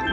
สว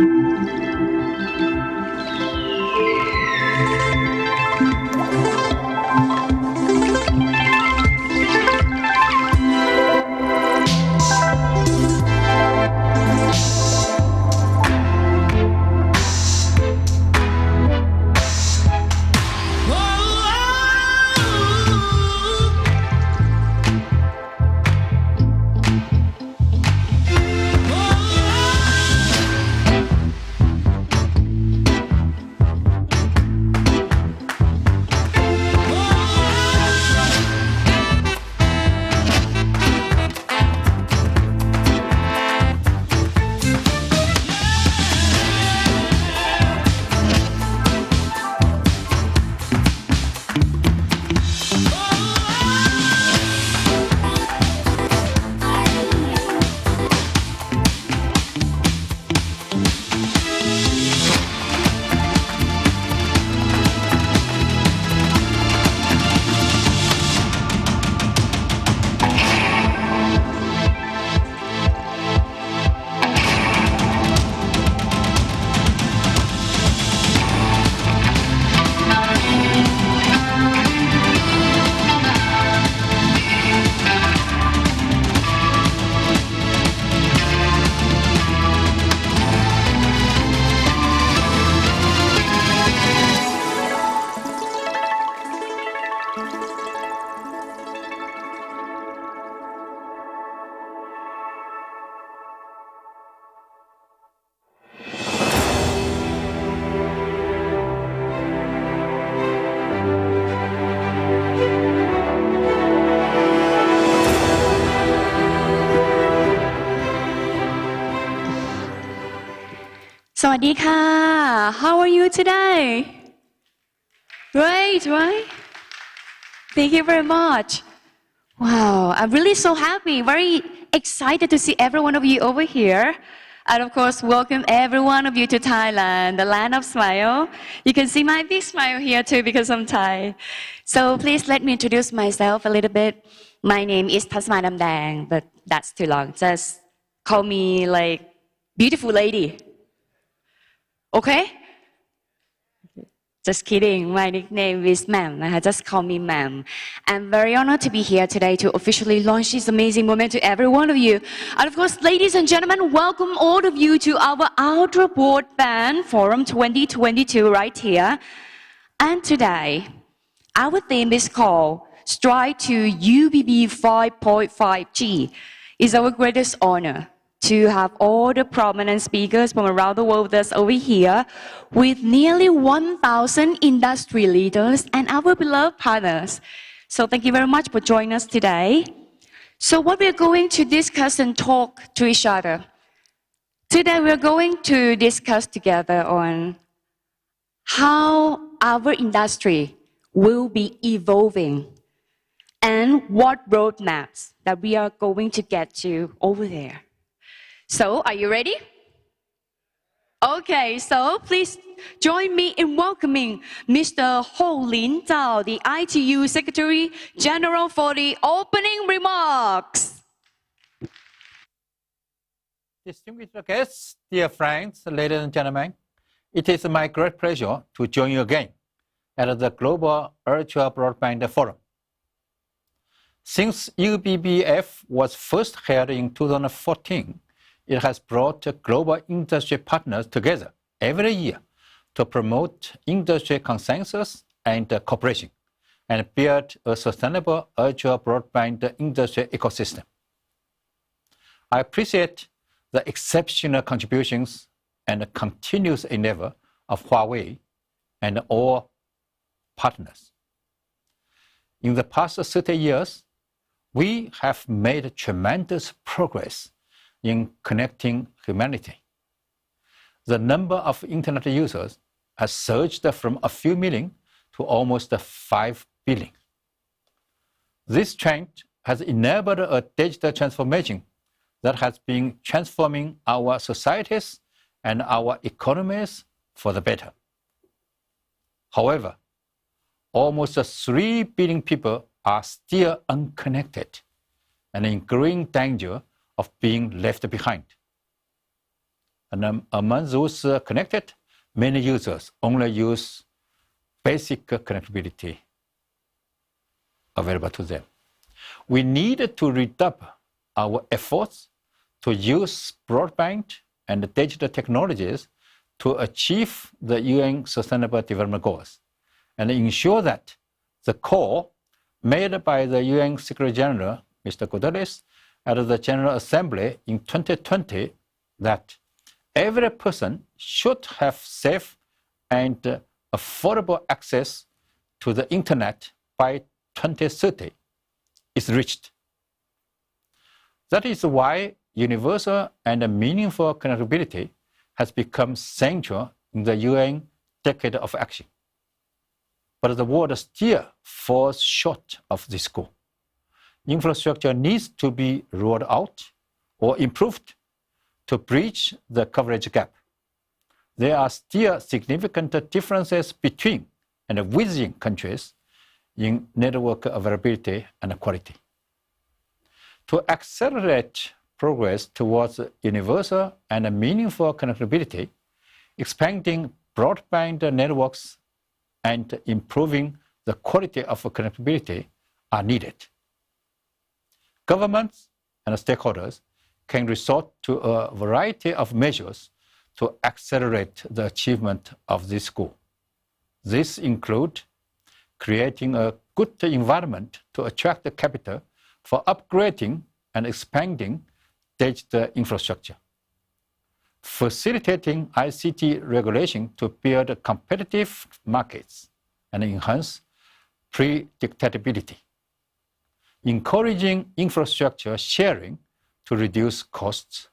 ัสดีค่ะ How are you today? Great, right? Thank you very much. Wow, I'm really so happy, very excited to see every one of you over here. And of course, welcome every one of you to Thailand, the land of smile. You can see my big smile here too because I'm Thai. So please let me introduce myself a little bit. My name is Tasma Damdang, but that's too long. Just call me like beautiful lady. Okay? Just kidding. My nickname is Ma'am. Just call me Ma'am. I'm very honored to be here today to officially launch this amazing moment to every one of you. And of course, ladies and gentlemen, welcome all of you to our Ultra-Broadband Forum 2022 right here. And today, our theme is called Stride to UBB 5.5G. It's our greatest honor to have all the prominent speakers from around the world with us over here with nearly 1,000 industry leaders and our beloved partners. So thank you very much for joining us today. So what we're going to discuss and talk to each other. Today we're going to discuss together on how our industry will be evolving and what roadmaps that we are going to get to over there. So, are you ready? Okay, so please join me in welcoming Mr. Ho Lin Zhao, the ITU Secretary General, for the opening remarks. Distinguished guests, dear friends, ladies and gentlemen, it is my great pleasure to join you again at the Global Ultra-Broadband Forum. Since UBBF was first held in 2014, it has brought global industry partners together every year to promote industry consensus and cooperation and build a sustainable ultra-broadband industry ecosystem. I appreciate the exceptional contributions and continuous endeavor of Huawei and all partners. In the past 30 years, we have made tremendous progress in connecting humanity. The number of internet users has surged from a few million to almost 5 billion. This trend has enabled a digital transformation that has been transforming our societies and our economies for the better. However, almost 3 billion people are still unconnected and in growing danger of being left behind. And among those connected, many users only use basic connectivity available to them. We need to redouble our efforts to use broadband and digital technologies to achieve the UN Sustainable Development Goals and ensure that the call made by the UN Secretary General, Mr. Guterres, at the General Assembly in 2020 that every person should have safe and affordable access to the internet by 2030 is reached. That is why universal and meaningful connectivity has become central in the UN Decade of Action. But the world still falls short of this goal. Infrastructure needs to be rolled out or improved to bridge the coverage gap. There are still significant differences between and within countries in network availability and quality. To accelerate progress towards universal and meaningful connectivity, expanding broadband networks and improving the quality of connectivity are needed. Governments and stakeholders can resort to a variety of measures to accelerate the achievement of this goal. These include creating a good environment to attract the capital for upgrading and expanding digital infrastructure, facilitating ICT regulation to build competitive markets and enhance predictability, encouraging infrastructure sharing to reduce costs,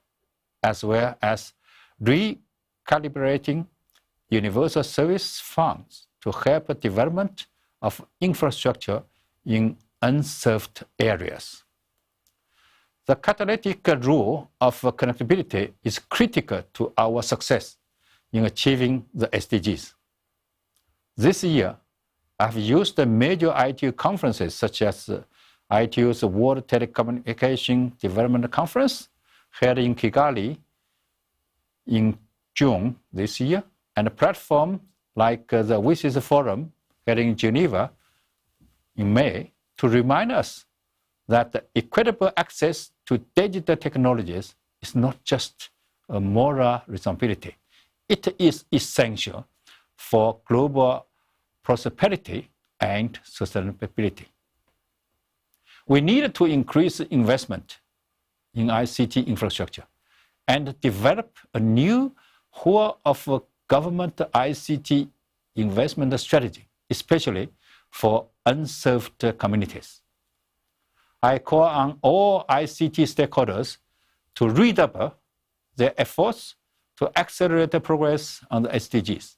as well as recalibrating universal service funds to help development of infrastructure in unserved areas. The catalytic role of connectivity is critical to our success in achieving the SDGs. This year, I've used the major ITU conferences such as ITU's World Telecommunication Development Conference held in Kigali in June this year, and a platform like the WSIS Forum held in Geneva in May to remind us that equitable access to digital technologies is not just a moral responsibility. It is essential for global prosperity and sustainability. We need to increase investment in ICT infrastructure and develop a new whole of government ICT investment strategy, especially for unserved communities. I call on all ICT stakeholders to redouble their efforts to accelerate the progress on the SDGs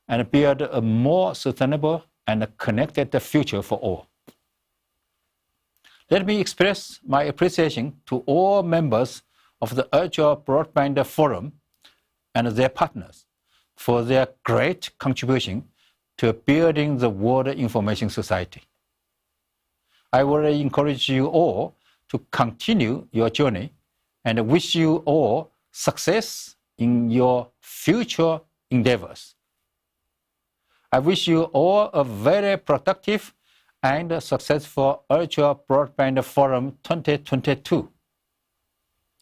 and build a more sustainable and connected future for all. Let me express my appreciation to all members of the Ultra-Broadband Forum and their partners for their great contribution to building the World Information Society. I will encourage you all to continue your journey and wish you all success in your future endeavors. I wish you all a very productive and successful Ultra-Broadband Forum 2022.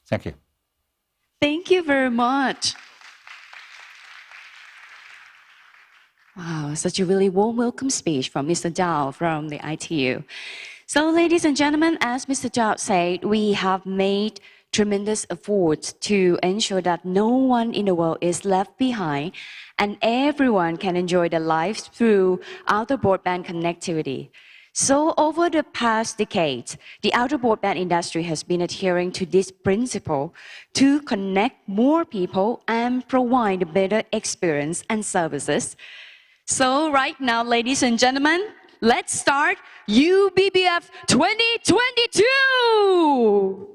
Thank you. Thank you very much. Wow, such a really warm welcome speech from Mr. Zhao from the ITU. So, ladies and gentlemen, as Mr. Zhao said, we have made tremendous efforts to ensure that no one in the world is left behind and everyone can enjoy their lives through ultra-broadband connectivity. So over the past decades, the ultra-broadband industry has been adhering to this principle to connect more people and provide a better experience and services. So right now, ladies and gentlemen, let's start UBBF 2022!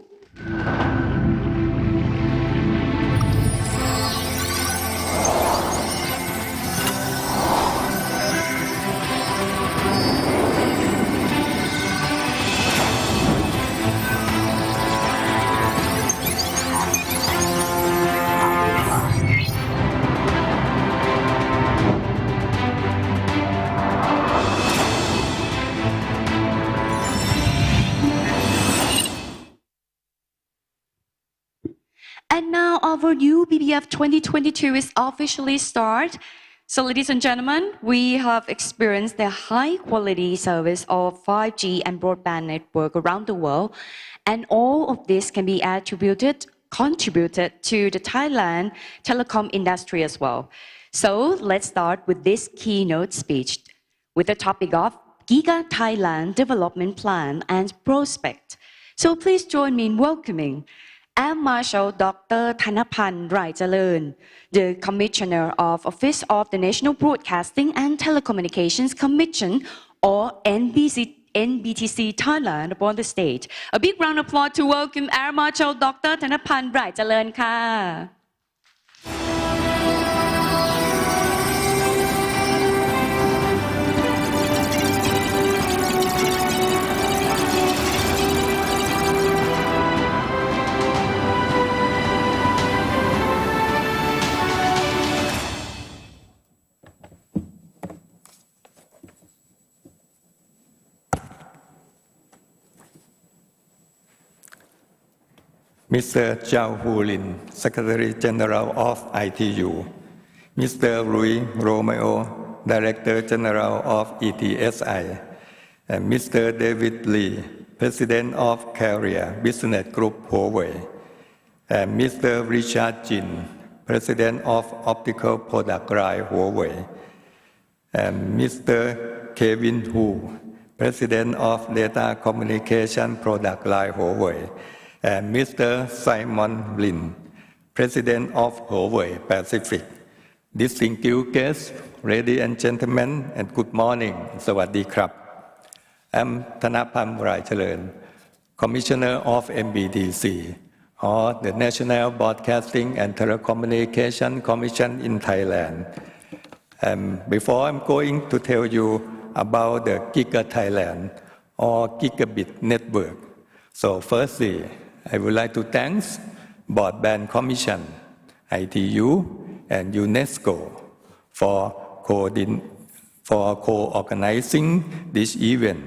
our new BBF 2022 is officially started. So ladies and gentlemen, we have experienced the high quality service of 5G and broadband network around the world. And all of this can be contributed to the Thailand telecom industry as well. So let's start with this keynote speech with the topic of Giga Thailand Development Plan and Prospect. So please join me in welcoming Air Marshal Dr. Thanapan Raijalern, the Commissioner of Office of the National Broadcasting and Telecommunications Commission, or NBTC Thailand, upon the stage. A big round of applause to welcome Air Marshal Dr. Thanapan Raijalern ka. Mr. Chao Hu-lin, Secretary General of ITU, Mr. Rui Romeo, Director General of ETSI, and Mr. David Lee, President of Carrier Business Group Huawei, and Mr. Richard Jin, President of Optical Product Line Huawei, and Mr. Kevin Hu, President of Data Communication Product Line Huawei, and Mr. Simon Lin, President of Huawei Pacific. Distinguished guests, ladies and gentlemen, and good morning. Sawadee krab. I'm Thanapan Raijalern, Commissioner of NBTC, or the National Broadcasting and Telecommunication Commission in Thailand. Before I'm going to tell you about the Giga Thailand, or Gigabit Network. So firstly, I would like to thank Broadband Commission, ITU, and UNESCO for co-organizing this event.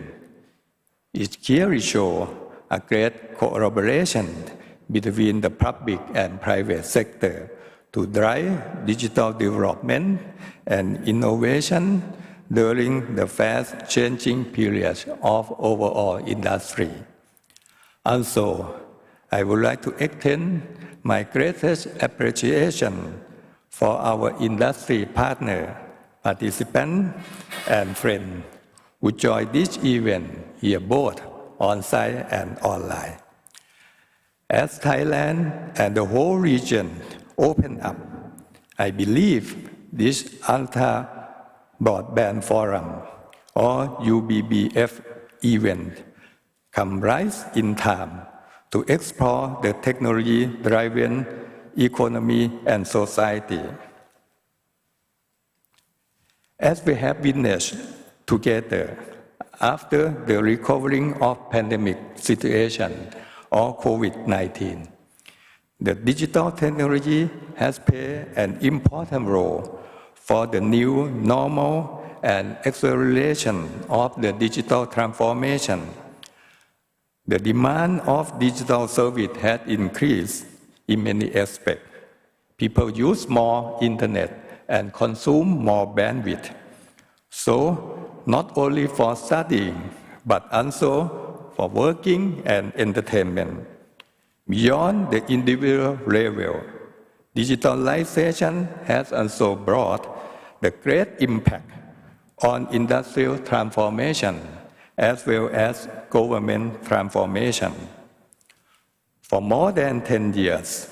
It clearly shows a great collaboration between the public and private sector to drive digital development and innovation during the fast-changing period of overall industry. Also, I would like to extend my greatest appreciation for our industry partner, participants, and friends who joined this event here both on-site and online. As Thailand and the whole region open up, I believe this Ultra-Broadband Forum, or UBBF event, come right in time to explore the technology-driven economy and society. As we have witnessed together, after the recovering of pandemic situation or COVID-19, the digital technology has played an important role for the new normal and acceleration of the digital transformation. The demand of digital service has increased in many aspects. People use more internet and consume more bandwidth. So, not only for studying, but also for working and entertainment. Beyond the individual level, digitalization has also brought the great impact on industrial transformation as well as government transformation. For more than 10 years,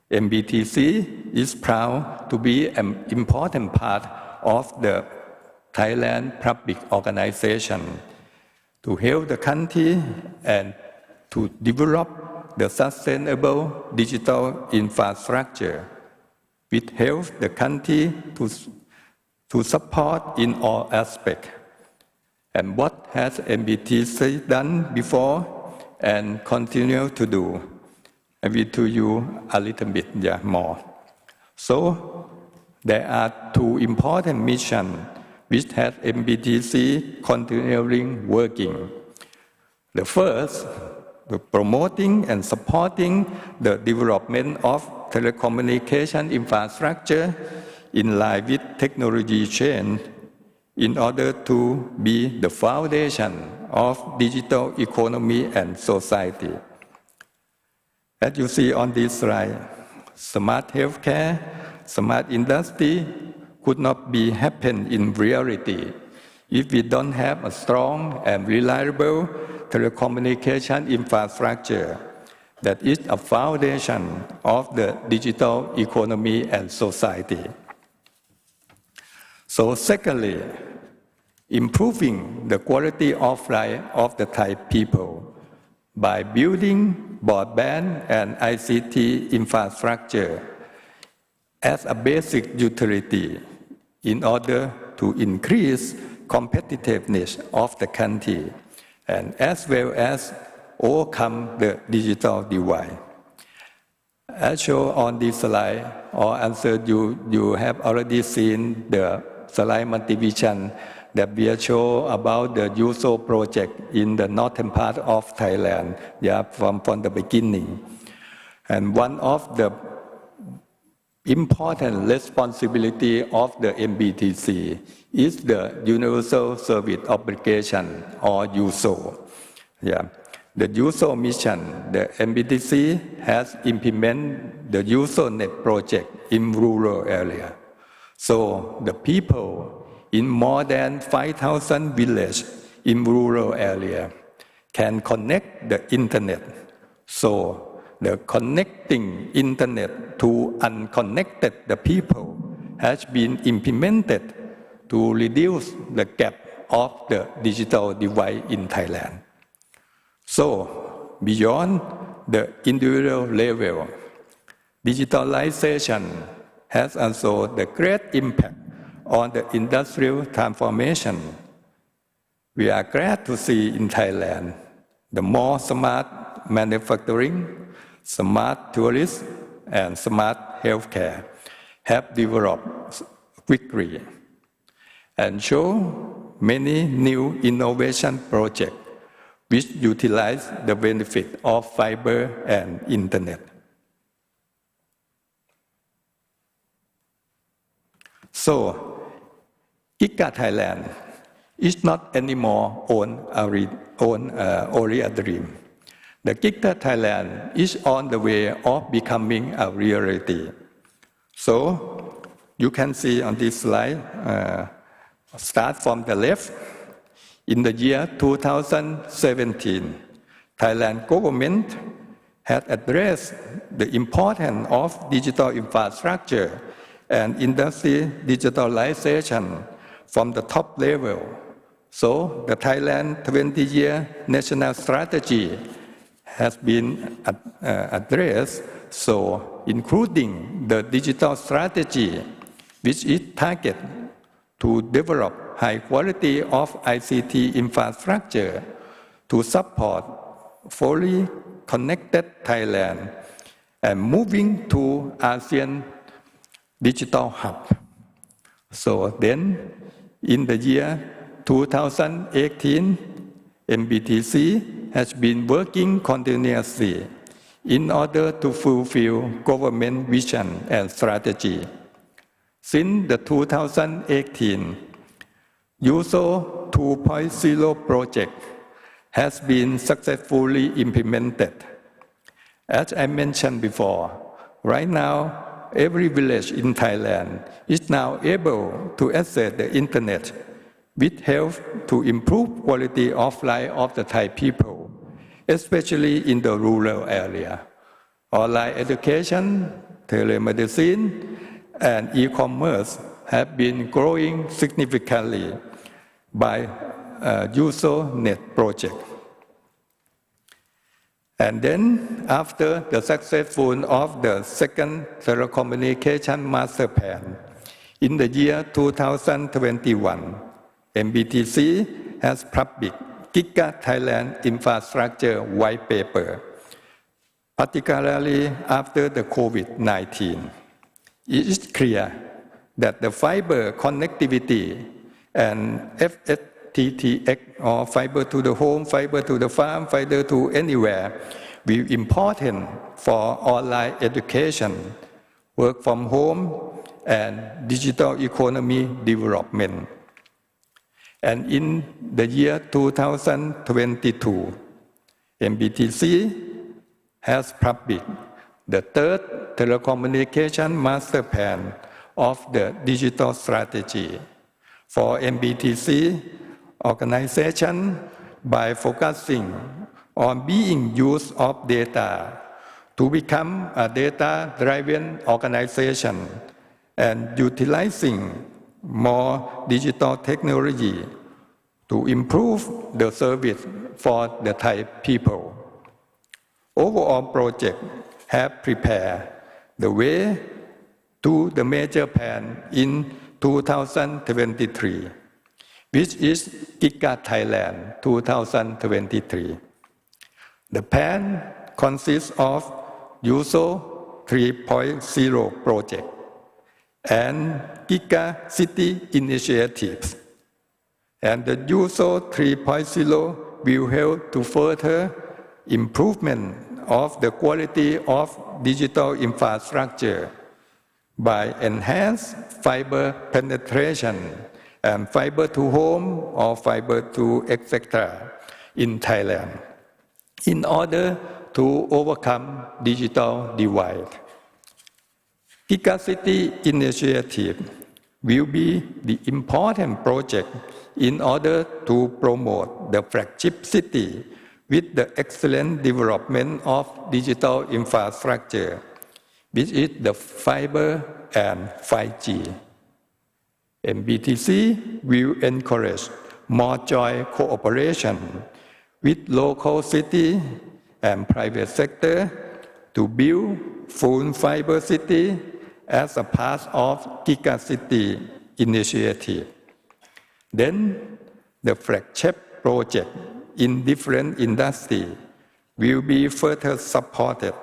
NBTC is proud to be an important part of the Thailand public organization to help the country and to develop the sustainable digital infrastructure, which helps the country to support in all aspects. And what has NBTC done before and continue to do? I will tell you a little bit more. So, there are two important missions which has NBTC continually working. The first, the promoting and supporting the development of telecommunication infrastructure in line with technology change in order to be the foundation of digital economy and society. As you see on this slide, smart healthcare, smart industry could not be happen in reality if we don't have a strong and reliable telecommunication infrastructure that is a foundation of the digital economy and society. So secondly, improving the quality of life of the Thai people by building broadband and ICT infrastructure as a basic utility in order to increase competitiveness of the country and as well as overcome the digital divide. As shown on this slide, or answer you have already seen the slide multivision that we show about the USO project in the northern part of Thailand, from the beginning. And one of the important responsibility of the MBTC is the Universal Service Obligation, or USO. The USO mission, the MBTC has implemented the USO Net project in rural area. So the people in more than 5,000 villages in rural area can connect the internet. So the connecting internet to unconnected the people has been implemented to reduce the gap of the digital divide in Thailand. So beyond the individual level, digitalization has also the great impact on the industrial transformation. We are glad to see in Thailand the more smart manufacturing, smart tourism, and smart healthcare have developed quickly and show many new innovation projects which utilize the benefit of fiber and internet. So, Giga Thailand is not anymore only a dream. The Giga Thailand is on the way of becoming a reality. So, you can see on this slide, start from the left. In the year 2017, Thailand government had addressed the importance of digital infrastructure and industry digitalization from the top level. So the Thailand 20-year national strategy has been addressed, so including the digital strategy, which is targeted to develop high quality of ICT infrastructure to support fully connected Thailand and moving to ASEAN digital hub. So then, in the year 2018, MBTC has been working continuously in order to fulfill government vision and strategy. Since the 2018, USO 2.0 project has been successfully implemented. As I mentioned before, right now, every village in Thailand is now able to access the internet, which helps to improve quality of life of the Thai people, especially in the rural area. Online education, telemedicine, and e-commerce have been growing significantly by USO Net project. And then, after the successful of the second telecommunication master plan, in the year 2021, MBTC has published Giga Thailand Infrastructure White Paper, particularly after the COVID-19. It is clear that the fiber connectivity and FTTX, or fiber to the home, fiber to the farm, fiber to anywhere, will be important for online education, work from home, and digital economy development. And in the year 2022, MBTC has published the third telecommunication master plan of the digital strategy for MBTC organization by focusing on being use of data to become a data-driven organization and utilizing more digital technology to improve the service for the Thai people. Overall project have prepared the way to the major plan in 2023, which is Giga Thailand 2023. The plan consists of USO 3.0 project and Giga City initiatives. And the USO 3.0 will help to further improvement of the quality of digital infrastructure by enhanced fiber penetration and fiber to home or fiber to etc. in Thailand in order to overcome digital divide. Giga City initiative will be the important project in order to promote the flagship city with the excellent development of digital infrastructure, which is the fiber and 5G. MBTC will encourage more joint cooperation with local city and private sector to build full fiber city as a part of Giga City initiative. Then the flagship project in different industries will be further supported.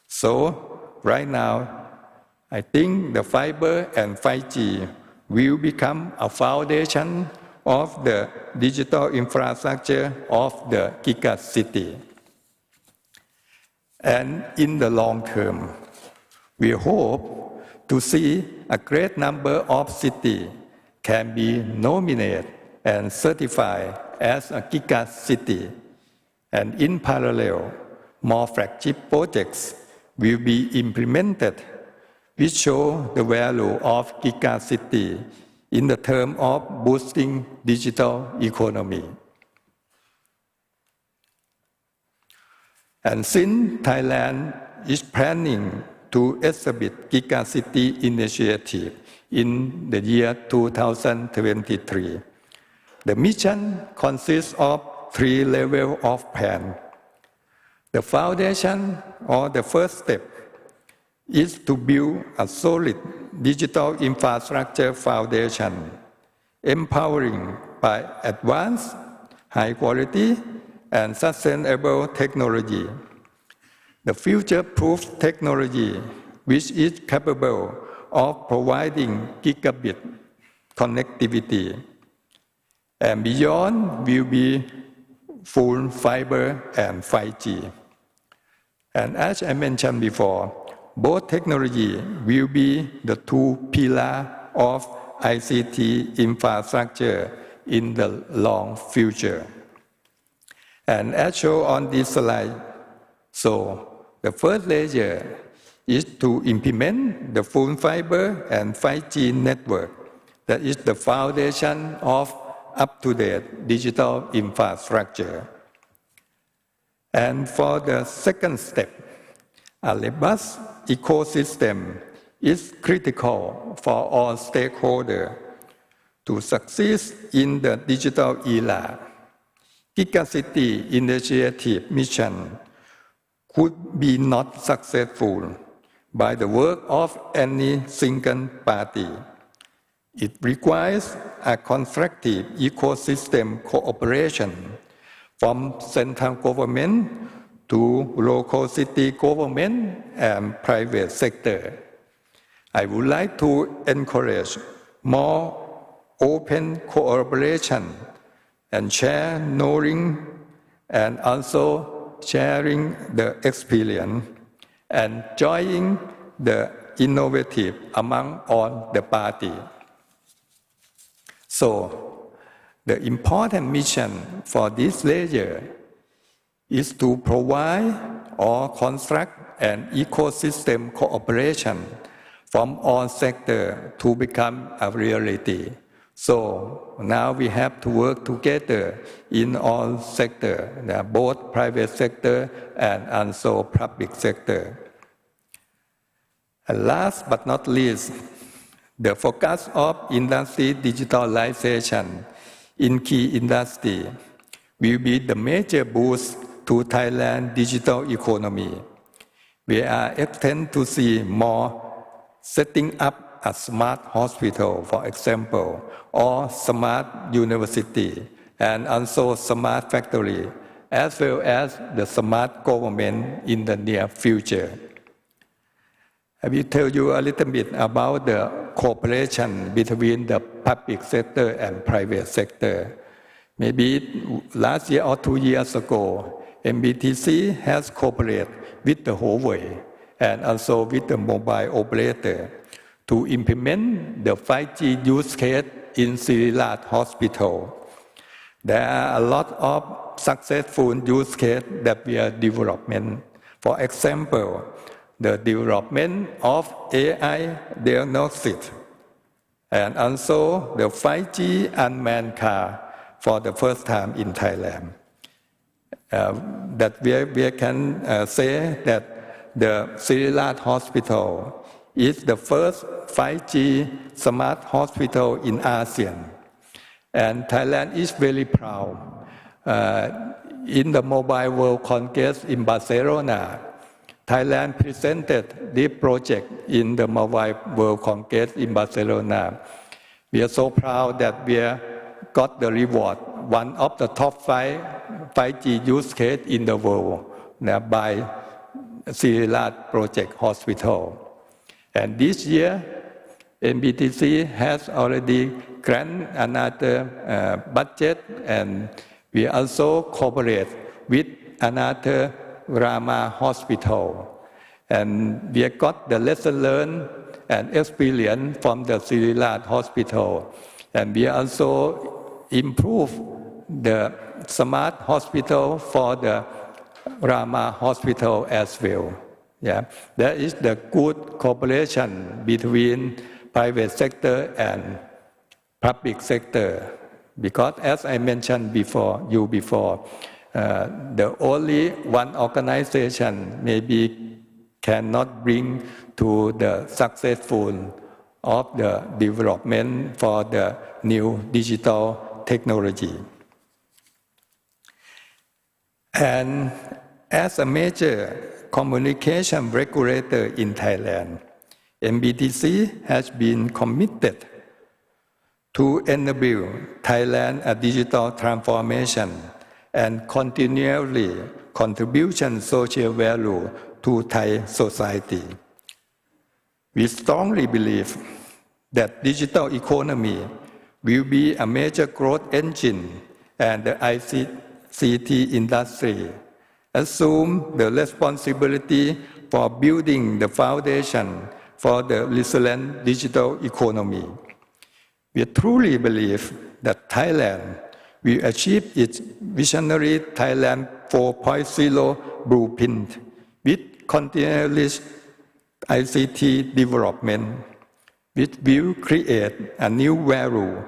So right now, I think the fiber and 5G will become a foundation of the digital infrastructure of the Giga City. And in the long term, we hope to see a great number of cities can be nominated and certified as a Giga City. And in parallel, more flagship projects will be implemented, which show the value of Giga City in the term of boosting digital economy. And since Thailand is planning to establish Giga City initiative in the year 2023, the mission consists of 3 levels of plan. The foundation, or the first step, is to build a solid digital infrastructure foundation, empowering by advanced, high-quality, and sustainable technology. The future-proof technology, which is capable of providing gigabit connectivity, and beyond will be full fiber and 5G. And as I mentioned before, both technology will be the 2 pillars of ICT infrastructure in the long future. And as shown on this slide, so the first layer is to implement the full fiber and 5G network. That is the foundation of up-to-date digital infrastructure. And for the second step, a robust ecosystem is critical for all stakeholders to succeed in the digital era. Giga City initiative mission could be not successful by the work of any single party. It requires a constructive ecosystem cooperation from central government to local city government and private sector. I would like to encourage more open cooperation and share knowledge, and also sharing the experience and joining the innovative among all the party. So, the important mission for this layer is to provide or construct an ecosystem cooperation from all sectors to become a reality. So now we have to work together in all sectors, both private sector and also public sector. And last but not least, the focus of industry digitalization in key industry will be the major boost to Thailand's digital economy. We are expecting to see more setting up a smart hospital, for example, or smart university, and also smart factory, as well as the smart government in the near future. I will tell you a little bit about the cooperation between the public sector and private sector. Maybe last year or 2 years ago, MBTC has cooperated with the Huawei and also with the mobile operator to implement the 5G use case in Siriraj Hospital. There are a lot of successful use cases that we are developing. For example, the development of AI diagnostics and also the 5G unmanned car for the first time in Thailand. That we can say that the Siriraj Hospital is the first 5G smart hospital in ASEAN. And Thailand is very proud. In the Mobile World Congress in Barcelona, Thailand presented this project in the Mobile World Congress in Barcelona. We are so proud that we got the reward, one of the top 5 5G use case in the world by Siriraj Project Hospital. And this year, MBTC has already granted another budget, and we also cooperate with another Rama Hospital. And we have got the lesson learned and experience from the Siriraj Hospital. And we also improve the smart hospital for the Rama Hospital as well. Yeah, there is the good cooperation between private sector and public sector, because as I mentioned before, the only one organization maybe cannot bring to the successful of the development for the new digital technology. And as a major communication regulator in Thailand, MBTC has been committed to enable Thailand a digital transformation and continually contribution social value to Thai society. We strongly believe that digital economy will be a major growth engine, and the ICT industry assume the responsibility for building the foundation for the resilient digital economy. We truly believe that Thailand will achieve its visionary Thailand 4.0 blueprint with continuous ICT development, which will create a new value,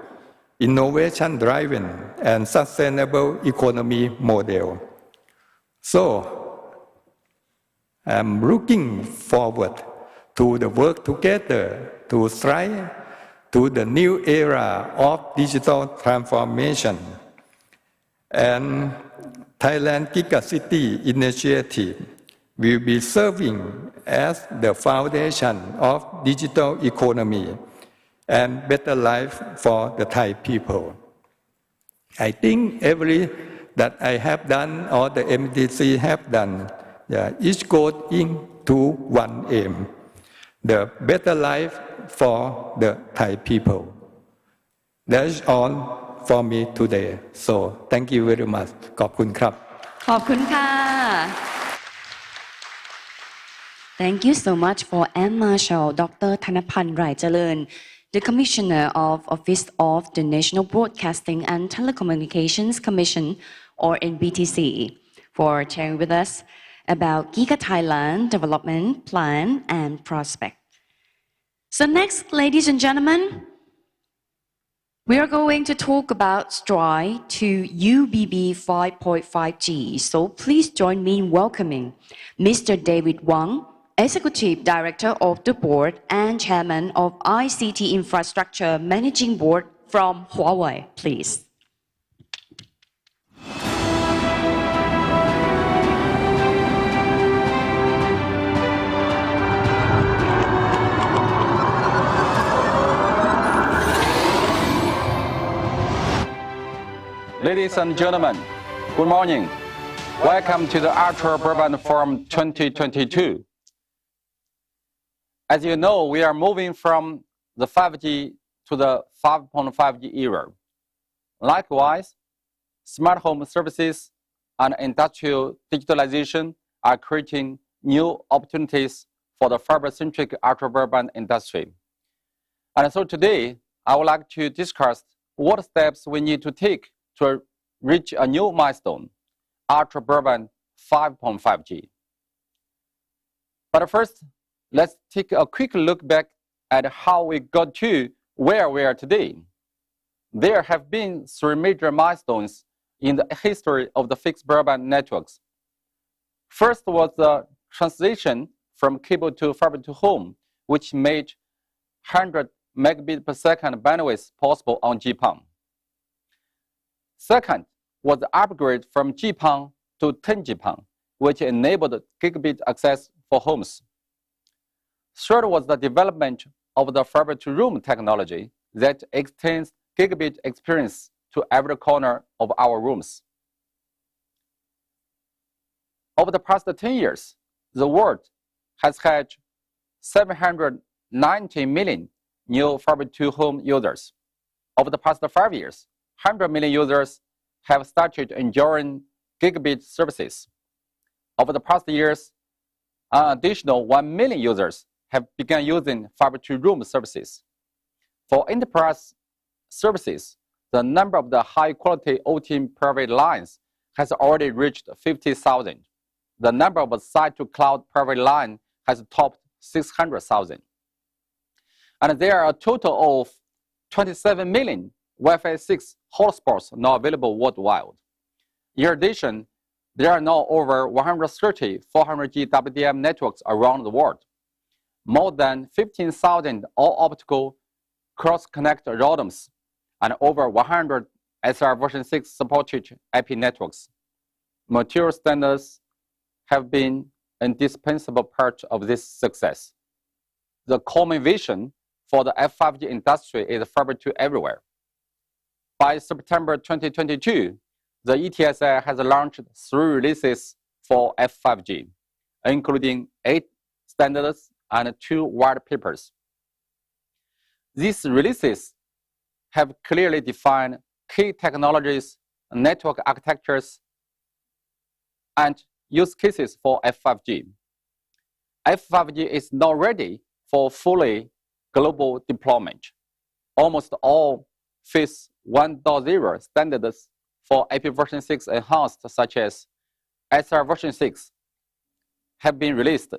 innovation-driven and sustainable economy model. So, I'm looking forward to the work together to strive to the new era of digital transformation. And Thailand Giga City initiative will be serving as the foundation of digital economy and better life for the Thai people. I think that I have done, or the MDC have done, each goes into one aim, the better life for the Thai people. That's all for me today. So thank you very much. ขอบคุณครับ ขอบคุณค่ะ Thank you so much for Air Marshal Dr. Thanapan Rai Jalern, the Commissioner of Office of the National Broadcasting and Telecommunications Commission, or NBTC, for sharing with us about Giga Thailand development plan and prospect. So next, ladies and gentlemen, we are going to talk about stride to UBB 5.5G. So please join me in welcoming Mr. David Wang, Executive Director of the Board and Chairman of ICT Infrastructure Managing Board from Huawei, please. Ladies and gentlemen, good morning. Welcome to the Ultra-Broadband Forum 2022. As you know, we are moving from the 5G to the 5.5G era. Likewise, smart home services and industrial digitalization are creating new opportunities for the fiber-centric ultra-broadband industry. And so today, I would like to discuss what steps we need to take to reach a new milestone, Ultra-Broadband 5.5G. But first, let's take a quick look back at how we got to where we are today. There have been 3 major milestones in the history of the fixed broadband networks. First was the transition from cable to fiber to home, which made 100 megabit per second bandwidth possible on GPON. Second was the upgrade from GPON to 10 GPON, which enabled gigabit access for homes. Third was the development of the fiber to room technology that extends gigabit experience to every corner of our rooms. Over the past 10 years, the world has had 790 million new fiber to home users. Over the past 5 years, 100 million users have started enjoying gigabit services. Over the past years, an additional 1 million users have begun using fiber to room services. For enterprise services, the number of the high-quality OT private lines has already reached 50,000. The number of site-to-cloud private line has topped 600,000. And there are a total of 27 million Wi-Fi 6 hotspots now available worldwide. In addition, there are now over 130 400G WDM networks around the world, more than 15,000 all-optical cross-connect ROADMs, and over 100 SR version 6 supported IP networks. Mature standards have been an indispensable part of this success. The common vision for the F5G industry is fiber to everywhere. By September 2022, the ETSI has launched 3 releases for F5G, including 8 standards and 2 white papers. These releases have clearly defined key technologies, network architectures, and use cases for F5G. F5G is now ready for fully global deployment. Almost all Phase 1.0 standards for IP version 6 enhanced, such as SR version 6, have been released.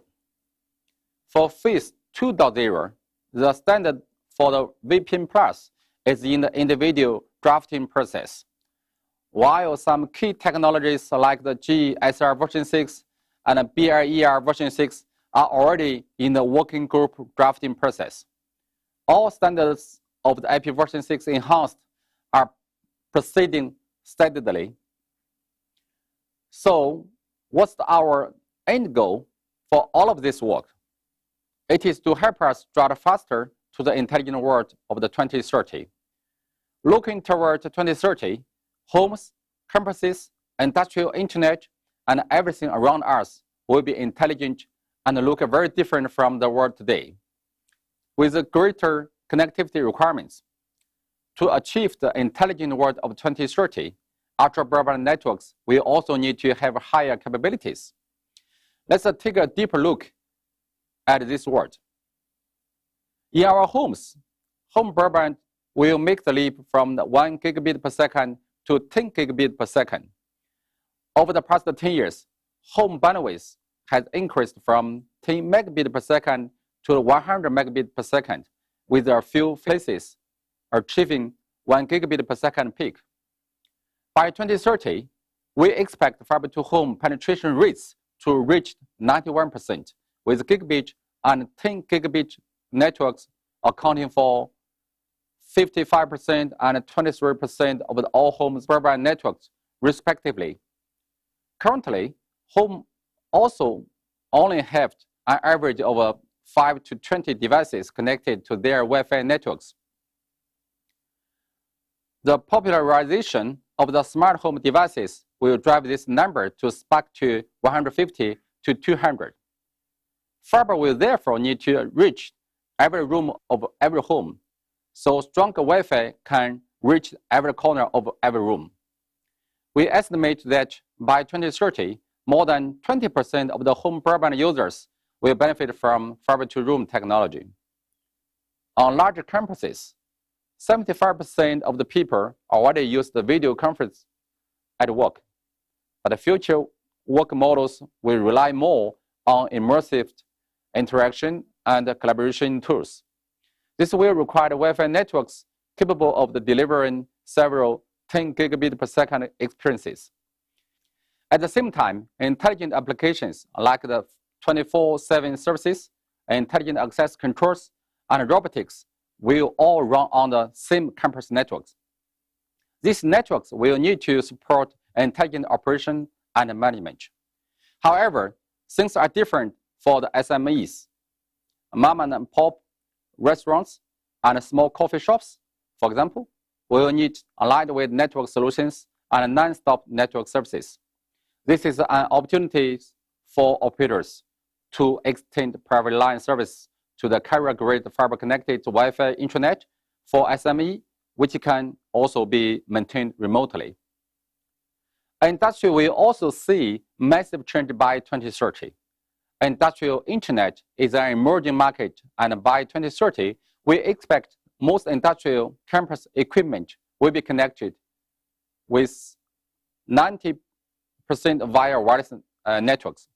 For Phase 2.0, the standard for the VPN Plus is in the individual drafting process, while some key technologies like the GSR version 6 and BRER version 6 are already in the working group drafting process. All standards of the IP version 6 enhanced are proceeding steadily. So what's our end goal for all of this work? It is to help us drive faster to the intelligent world of the 2030. Looking toward 2030, homes, campuses, industrial internet, and everything around us will be intelligent and look very different from the world today, with greater connectivity requirements. To achieve the intelligent world of 2030, ultra-broadband networks will also need to have higher capabilities. Let's take a deeper look at this word. In our homes, home broadband will make the leap from 1 gigabit per second to 10 gigabit per second. Over the past 10 years, home bandwidth has increased from 10 megabit per second to 100 megabit per second, with a few places achieving 1 gigabit per second peak. By 2030, we expect fiber-to-home penetration rates to reach 91%, with gigabit and 10 gigabit networks accounting for 55% and 23% of all home broadband networks, respectively. Currently, homes also only have an average of 5 to 20 devices connected to their Wi-Fi networks. The popularization of the smart home devices will drive this number to spike to 150 to 200. Fiber will therefore need to reach every room of every home, so stronger Wi-Fi can reach every corner of every room. We estimate that by 2030, more than 20% of the home broadband users will benefit from fiber-to-room technology. On larger campuses, 75% of the people already use the video conference at work, but the future work models will rely more on immersive interaction and collaboration tools. This will require Wi-Fi networks capable of delivering several 10 gigabit per second experiences. At the same time, intelligent applications like the 24/7 services, intelligent access controls, and robotics will all run on the same campus networks. These networks will need to support intelligent operation and management. However, things are different for the SMEs. Mom and pop restaurants and small coffee shops, for example, will need lightweight network solutions and non-stop network services. This is an opportunity for operators to extend private line service to the carrier-grade fiber-connected Wi-Fi internet for SME, which can also be maintained remotely. Industry will also see massive change by 2030. Industrial internet is an emerging market, and by 2030, we expect most industrial campus equipment will be connected with 90% via wireless networks.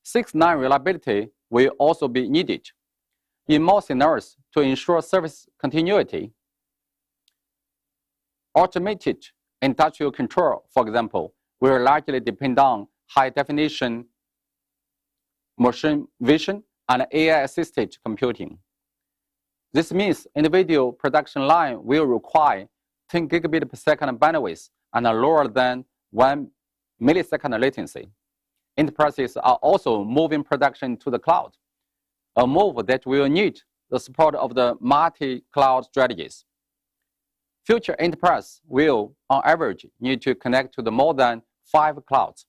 6-9 reliability will also be needed in more scenarios to ensure service continuity. Automated industrial control, for example, will largely depend on high-definition machine vision and AI-assisted computing. This means individual production line will require 10 gigabit per second bandwidth and lower than 1 millisecond latency. Enterprises are also moving production to the cloud, a move that will need the support of the multi-cloud strategies. Future enterprises will, on average, need to connect to the more than 5 clouds.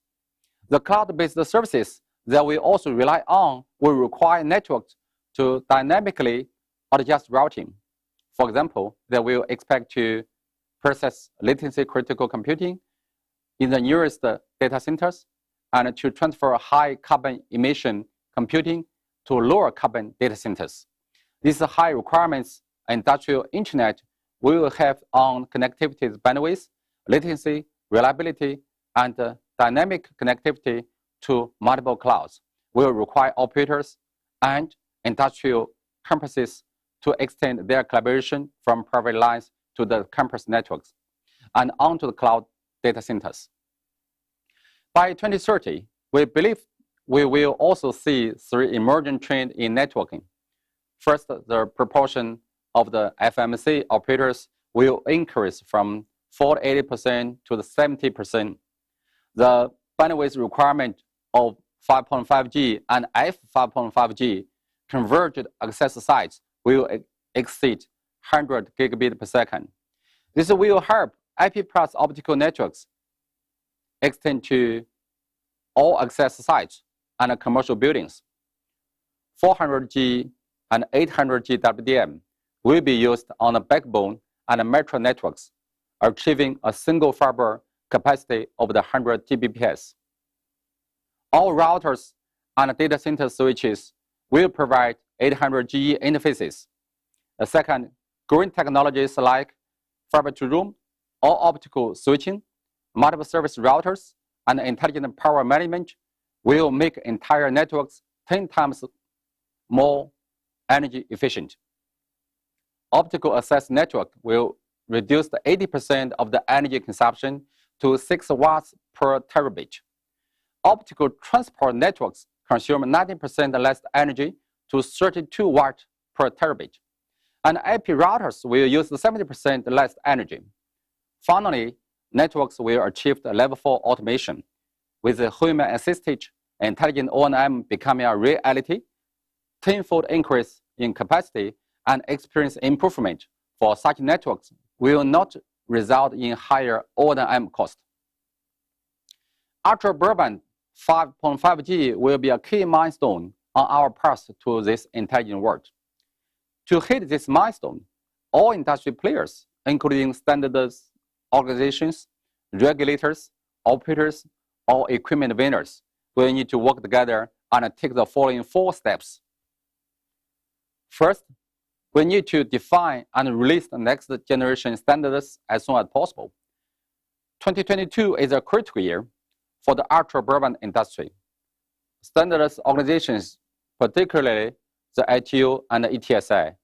The cloud-based services that we also rely on will require networks to dynamically adjust routing. For example, they will expect to process latency-critical computing in the nearest data centers and to transfer high carbon emission computing to lower carbon data centers. These high requirements industrial internet will have on connectivity bandwidth, latency, reliability, and dynamic connectivity to multiple clouds will require operators and industrial campuses to extend their collaboration from private lines to the campus networks and onto the cloud data centers. By 2030, we believe we will also see 3 emerging trends in networking. First, the proportion of the FMC operators will increase from 40% to 70%. The bandwidth requirement of 5.5G and F5.5G converged access sites will exceed 100 gigabit per second. This will help IP plus optical networks extend to all access sites and commercial buildings. 400G and 800G WDM will be used on the backbone and metro networks, achieving a single fiber capacity of the 100 Tbps. All routers and data center switches will provide 800G interfaces. The second, green technologies like fiber to room or optical switching, multiple service routers, and intelligent power management will make entire networks 10 times more energy efficient. Optical access network will reduce the 80% of the energy consumption to 6 watts per terabit. Optical transport networks consume 90% less energy to 32 watts per terabit. And IP routers will use 70% less energy. Finally, networks will achieve the level 4 automation, with the human-assisted intelligent O&M becoming a reality. Tenfold increase in capacity and experience improvement for such networks will not result in higher O&M cost. Ultra-Broadband 5.5G will be a key milestone on our path to this intelligent world. To hit this milestone, all industry players, including standards organizations, regulators, operators, or equipment vendors, will need to work together and take the following 4 steps. First, we need to define and release the next generation standards as soon as possible. 2022 is a critical year for the ultra-broadband industry. Standards organizations, particularly the ITU and the ETSI,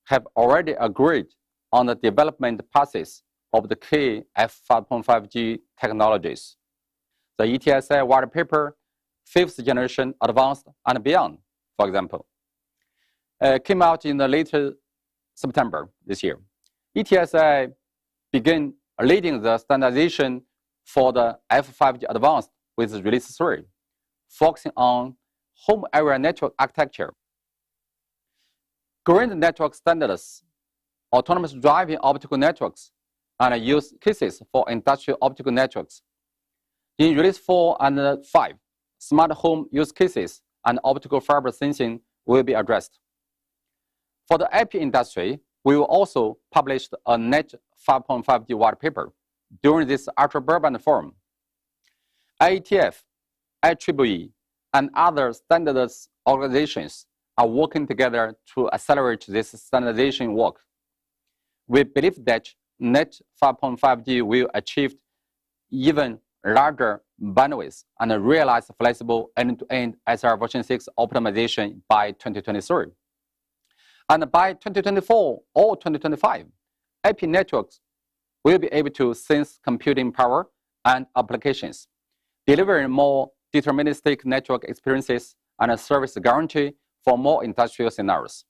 have already agreed on the development paths of the key F5.5G technologies. The ETSI white paper, 5th generation advanced and beyond, for example, came out in the late September this year. ETSI began leading the standardization for the F5G advanced with release 3, focusing on home area network architecture. Green network standards, autonomous driving optical networks, and use cases for industrial optical networks. In release 4 and 5, smart home use cases and optical fiber sensing will be addressed. For the IP industry, we will also publish a net 5.5G white paper during this Ultra-Broadband Forum. IETF, IEEE, and other standards organizations are working together to accelerate this standardization work. We believe that net 5.5G will achieve even larger bandwidth and realize flexible end-to-end SR version 6 optimization by 2023. And by 2024 or 2025, IP networks will be able to sense computing power and applications, delivering more deterministic network experiences and a service guarantee for more industrial scenarios.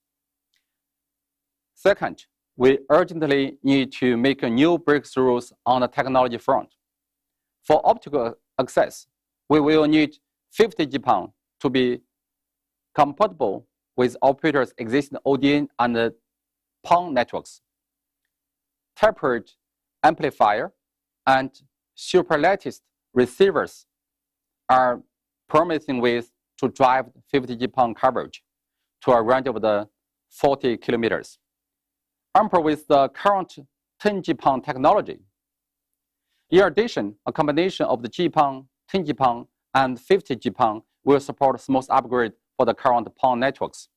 Second, we urgently need to make new breakthroughs on the technology front. For optical access, we will need 50 GPON to be compatible with operators' existing ODN and PON networks. Tapered amplifier and super lattice receivers are promising ways to drive 50 GPON coverage to a range of the 40 kilometers. Amper with the current 10 GPON technology. In addition, a combination of the GPON, 10 GPON, and 50 GPON will support smooth upgrade for the current PON networks.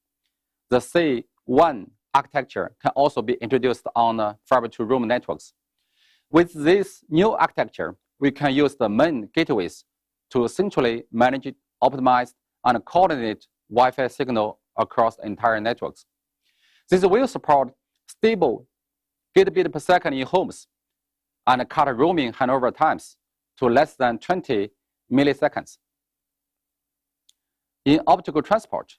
The C1 architecture can also be introduced on fiber-to-room networks. With this new architecture, we can use the main gateways to centrally manage, optimize, and coordinate Wi-Fi signal across entire networks. This will support stable gigabit per second in homes and cut roaming handover times to less than 20 milliseconds. In optical transport,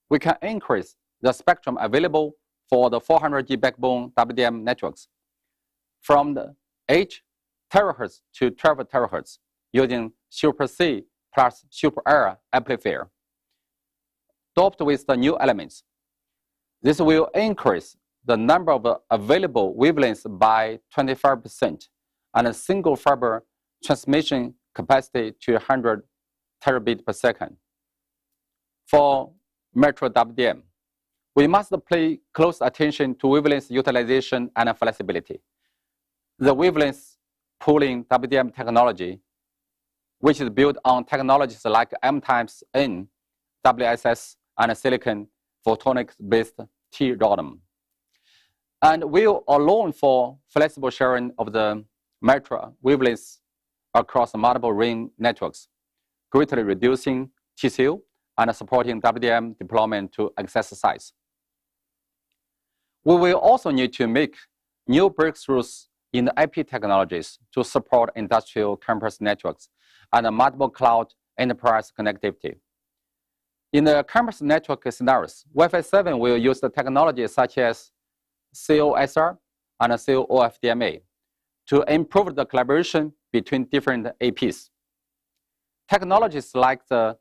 we can increase the spectrum available for the 400G backbone WDM networks from the 8 terahertz to 12 terahertz using Super C plus Super R amplifier, doped with the new elements. This will increase the number of available wavelengths by 25% and a single fiber transmission capacity to 100 terabit per second. For metro WDM, we must pay close attention to wavelength utilization and flexibility. the wavelength pooling WDM technology, which is built on technologies like M times N, WSS, and silicon photonics-based T-RODM. And will allow for flexible sharing of the metro wavelengths across multiple ring networks, greatly reducing TCO and supporting WDM deployment to access sites. We will also need to make new breakthroughs in the IP technologies to support industrial campus networks and multiple cloud enterprise connectivity. In the campus network scenarios, Wi-Fi 7 will use the technologies such as COSR and COFDMA to improve the collaboration between different APs. Technologies like the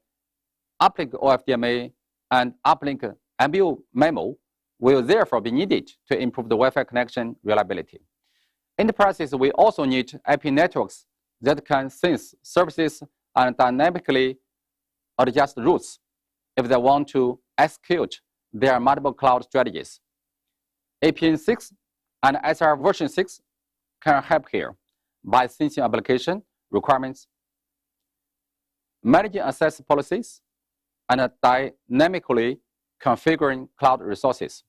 uplink OFDMA and uplink MBU-MIMO will therefore be needed to improve the Wi-Fi connection reliability. Enterprises will also need IP networks that can sense services and dynamically adjust routes if they want to execute their multiple cloud strategies. APN 6 and SR version 6 can help here by sensing application requirements, managing access policies, and dynamically configuring cloud resources.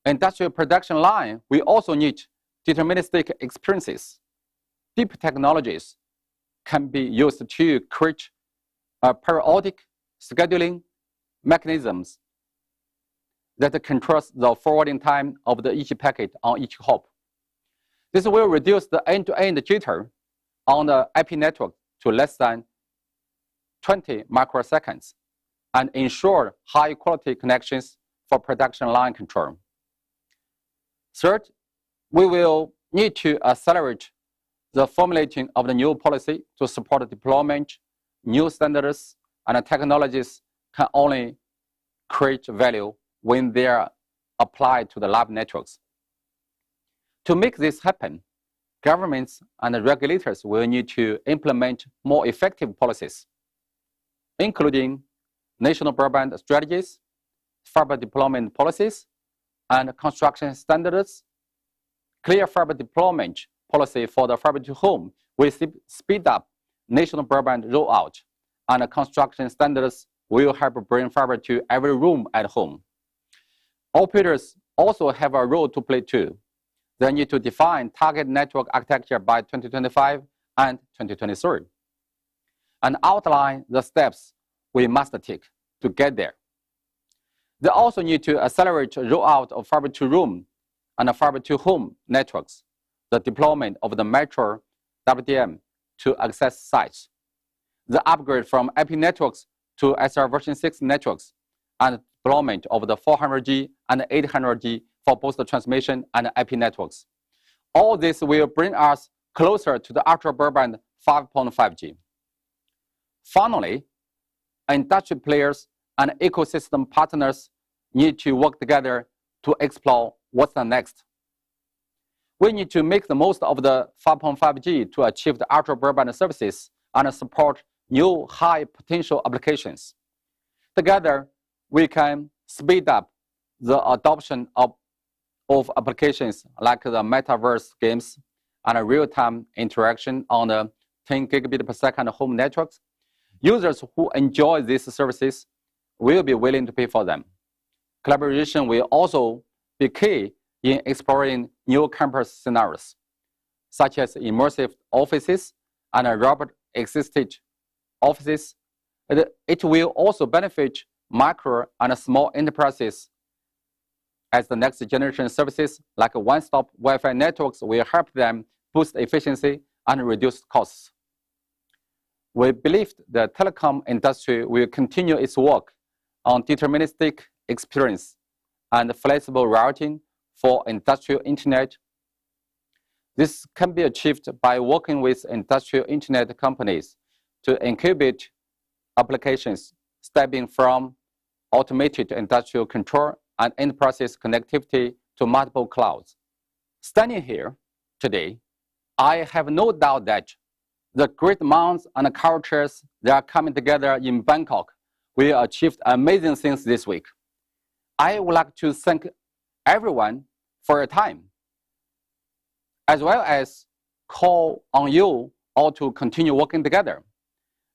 Industrial production line, we also need deterministic experiences. Deep technologies can be used to create periodic scheduling mechanisms that controls the forwarding time of each packet on each hop. This will reduce the end-to-end jitter on the IP network to less than 20 microseconds and ensure high-quality connections for production line control. Third, we will need to accelerate the formulating of the new policy to support the deployment. New standards and technologies can only create value when they are applied to the live networks. To make this happen, governments and regulators will need to implement more effective policies, including national broadband strategies, fiber deployment policies, and construction standards. Clear fiber deployment policy for the fiber to home will speed up national broadband rollout, and construction standards will help bring fiber to every room at home. Operators also have a role to play too. They need to define target network architecture by 2025 and 2023, and outline the steps we must take to get there. They also need to accelerate rollout of fiber to room and fiber to home networks, the deployment of the metro WDM to access sites, the upgrade from IP networks to SR version 6 networks, and deployment of the 400G and 800G for both the transmission and IP networks. All this will bring us closer to the Ultra-Broadband 5.5G. Finally, industry players and ecosystem partners need to work together to explore what's the next. We need to make the most of the 5.5G to achieve the ultra-broadband services and support new high-potential applications. Together, we can speed up the adoption of applications like the metaverse games and real-time interaction on the 10 gigabit per second home networks. Users who enjoy these services will be willing to pay for them. Collaboration will also be key in exploring new campus scenarios, such as immersive offices and robot-assisted offices. It will also benefit micro and small enterprises, as the next generation services like one-stop Wi-Fi networks will help them boost efficiency and reduce costs. We believe the telecom industry will continue its work on deterministic experience and flexible routing for industrial internet. This can be achieved by working with industrial internet companies to incubate applications stemming from automated industrial control and enterprises connectivity to multiple clouds. Standing here today, I have no doubt that the great minds and cultures that are coming together in Bangkok will achieve amazing things this week. I would like to thank everyone for your time. as well as call on you all to continue working together.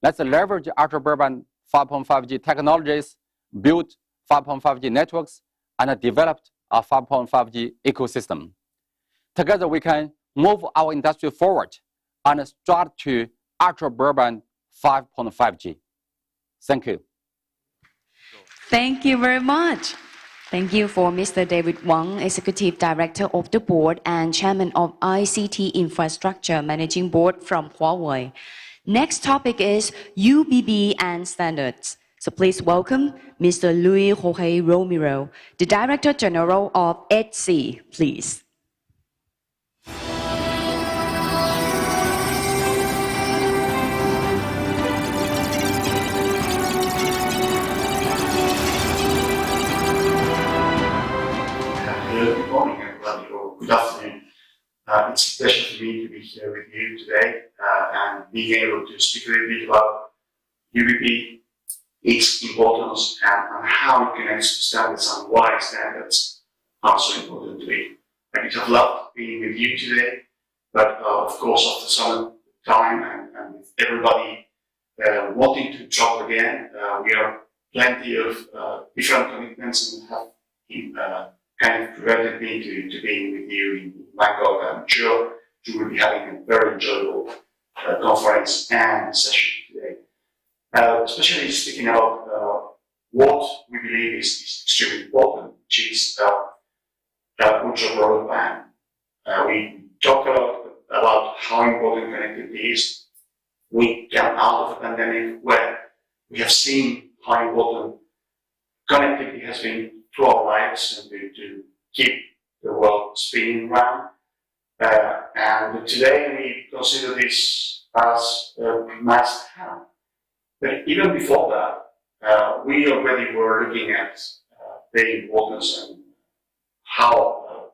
Let's leverage ultra-broadband 5.5G technologies, build 5.5G networks, and develop a 5.5G ecosystem. Together, we can move our industry forward and start to ultra-broadband 5.5G. Thank you. Thank you very much. Thank you for Mr. David Wang, Executive Director of the Board and Chairman of ICT Infrastructure Managing Board from Huawei. Next topic is UBB and standards. So please welcome Mr. Luis Jorge Romero, the Director General of ETSI, please. Good morning, everybody, or good afternoon. It's a pleasure for me to be here with you today and being able to speak a little bit about UBB, its importance, and how it connects to standards and why standards are so important to me. I would have loved being with you today, but of course, after some time and with everybody wanting to travel again, we have plenty of different commitments and have kind of prevented me to being with you in Bangkok. I'm sure you will be having a very enjoyable conference and session today. Especially speaking about what we believe is extremely important, which is ultra-broadband. We talk a lot about how important connectivity is. We came out of a pandemic where we have seen how important connectivity has been to our lives and to keep the world spinning around. And today we consider this as a must-have. But even before that, we already were looking at the importance and how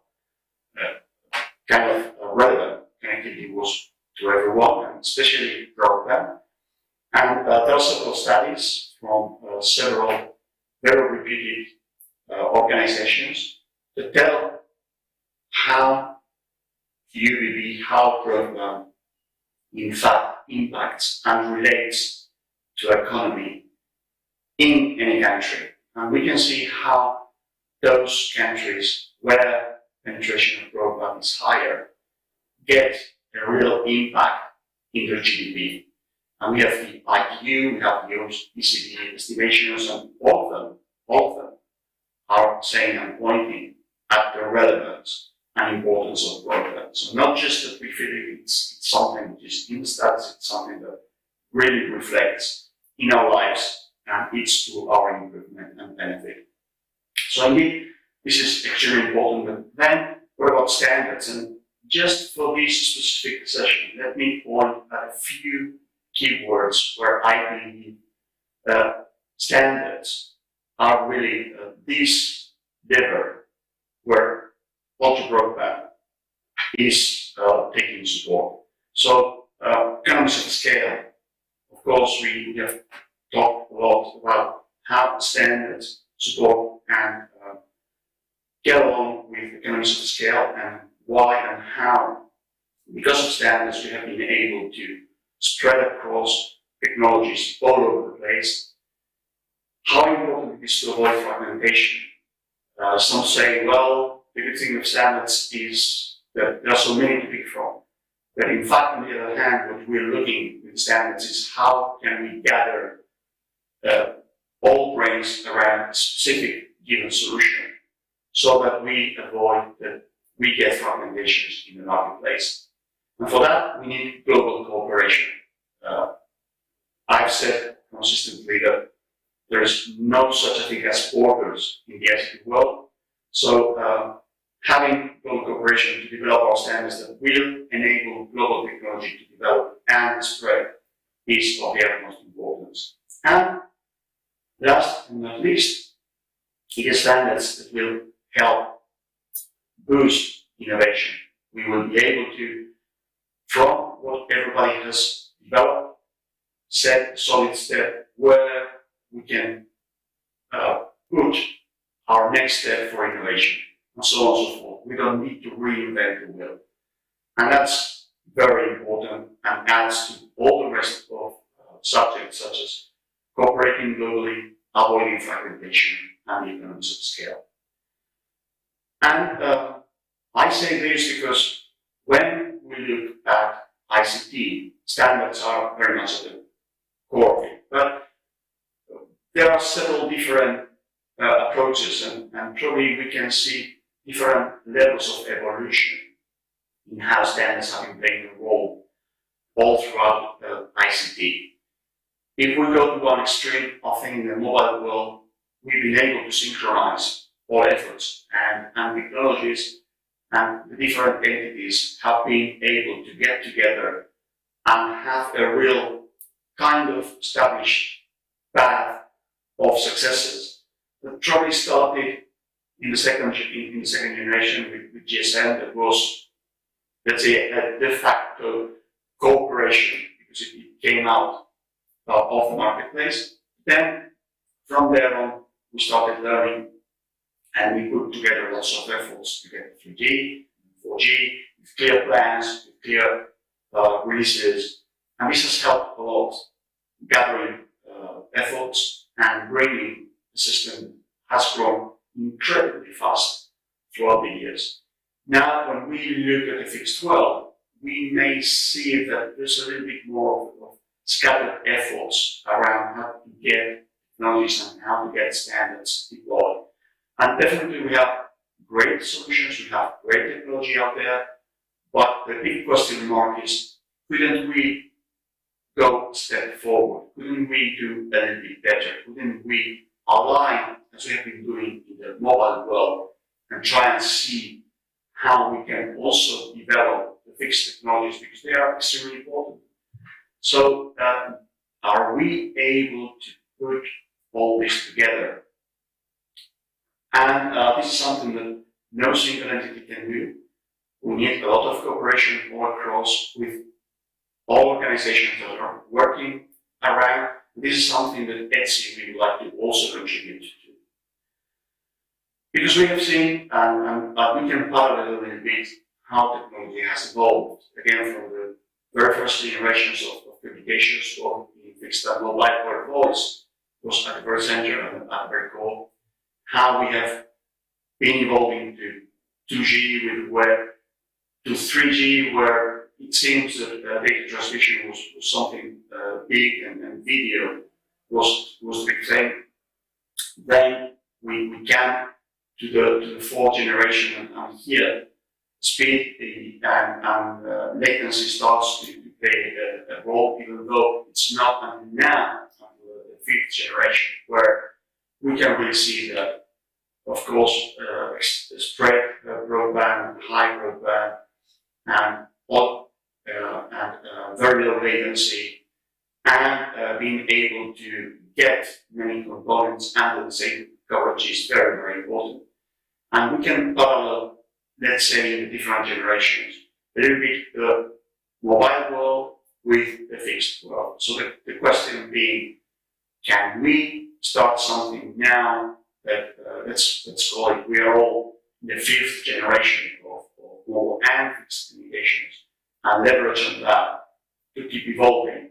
kind of relevant connectivity was to everyone, and especially broadband. And there are several studies from several very reputed organizations to tell how UBB, how broadband in fact impacts and relates to economy in any country. And we can see how those countries where penetration of broadband is higher get a real impact in their GDP. And we have the ITU, we have the OECD estimations, and all of them are saying and pointing at the relevance and importance of broadband. So not just that we feel it's something which is in the stats, it's something that really reflects in our lives and it's to our improvement and benefit. So indeed, this is extremely important. But then, what about standards? And just for this specific session, let me point at a few keywords where I believe standards are really this lever where ultra-broadband is taking support. So, economies of scale. Of course, we have talked a lot about how standards support and get along with economies of scale and why and how. Because of standards, we have been able to spread across technologies all over the place. How important it is to avoid fragmentation. Some say, well, the good thing of standards is that there are so many to pick from. But in fact, on the other hand, what we're looking with standards is how can we gather all brains around a specific given solution so that we avoid that we get fragmentations in the marketplace. And for that, we need global cooperation. I've said consistently that there is no such a thing as borders in the ICT world. So having global cooperation to develop our standards that will enable global technology to develop and spread is of the utmost importance. And last but not least, it is standards that will help boost innovation. We will be able to, from what everybody has developed, set a solid step where we can put our next step for innovation, and so on and so forth. We don't need to reinvent the wheel. And that's very important and adds to all the rest of subjects such as cooperating globally, avoiding fragmentation, and economies of scale. And I say this because when we look at ICT, standards are very much at the core of it. But there are several different approaches, and probably we can see different levels of evolution in how standards have been playing a role all throughout ICT. If we go to one extreme, I think in the mobile world, we've been able to synchronize all efforts, and technologies and the different entities have been able to get together and have a real kind of established path of successes that probably started in the second generation with GSM, that was, let's say, a de facto cooperation because it came out of the marketplace. Then from there on, we started learning and we put together lots of efforts to get 3G, 4G, with clear plans, with clear releases. And this has helped a lot gathering efforts and bringing the system has grown incredibly fast throughout the years. Now, when we look at the fixed world, we may see that there's a little bit more of scattered efforts around how to get technologies and how to get standards deployed. And definitely we have great solutions, we have great technology out there, but the big question mark is, couldn't we go a step forward? Couldn't we do a little bit better? Couldn't we align, as we have been doing in the mobile world, and try and see how we can also develop the fixed technologies, because they are extremely important. So, are we able to put all this together? And this is something that no single entity can do. We need a lot of cooperation all across with all organizations that are working around. This is something that ETSI we would like to also contribute to. Because we have seen, and we can parallel a little bit how technology has evolved, again, from the very first generations of communications, both in fixed and mobile, where voice was at the very center and at the very core, how we have been evolving to 2G with the web, to 3G, where it seems that data transmission was something big, and video was the big thing. Then we came to the fourth generation, and here speed and latency starts to play a role, even though it's not until now, until the fifth generation, where we can really see that, of course, spread broadband, high broadband, and very low latency, and being able to get many components under the same coverage is very, very important. And we can parallel, let's say, in the different generations, a little bit the mobile world with the fixed world. So the question being, can we start something now that, let's call it, we are all in the fifth generation of mobile and fixed communications, and leverage on that to keep evolving.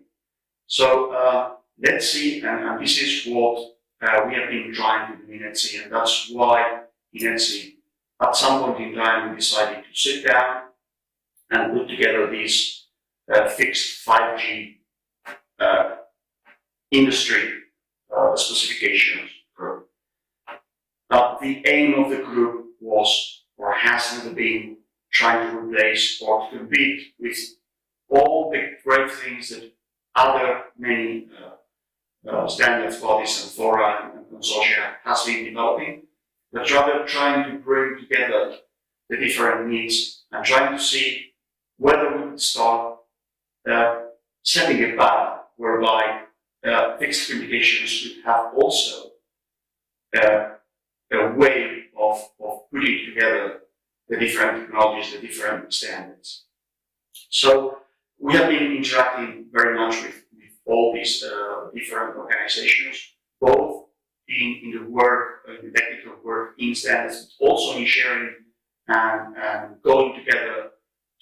So let's see, and this is what we have been trying to do in ETSI, and that's why in ETSI, at some point in time, we decided to sit down and put together these fixed 5G industry specifications group. The aim of the group was, or has never been, trying to replace or to compete with all the great things that other many standards bodies and fora and consortia has been developing, but rather trying to bring together the different needs and trying to see whether we could start setting a path whereby fixed communications could have also a way of putting together the different technologies, the different standards. So we have been interacting very much with all these different organizations, both in the work, in the technical work in standards, but also in sharing and going together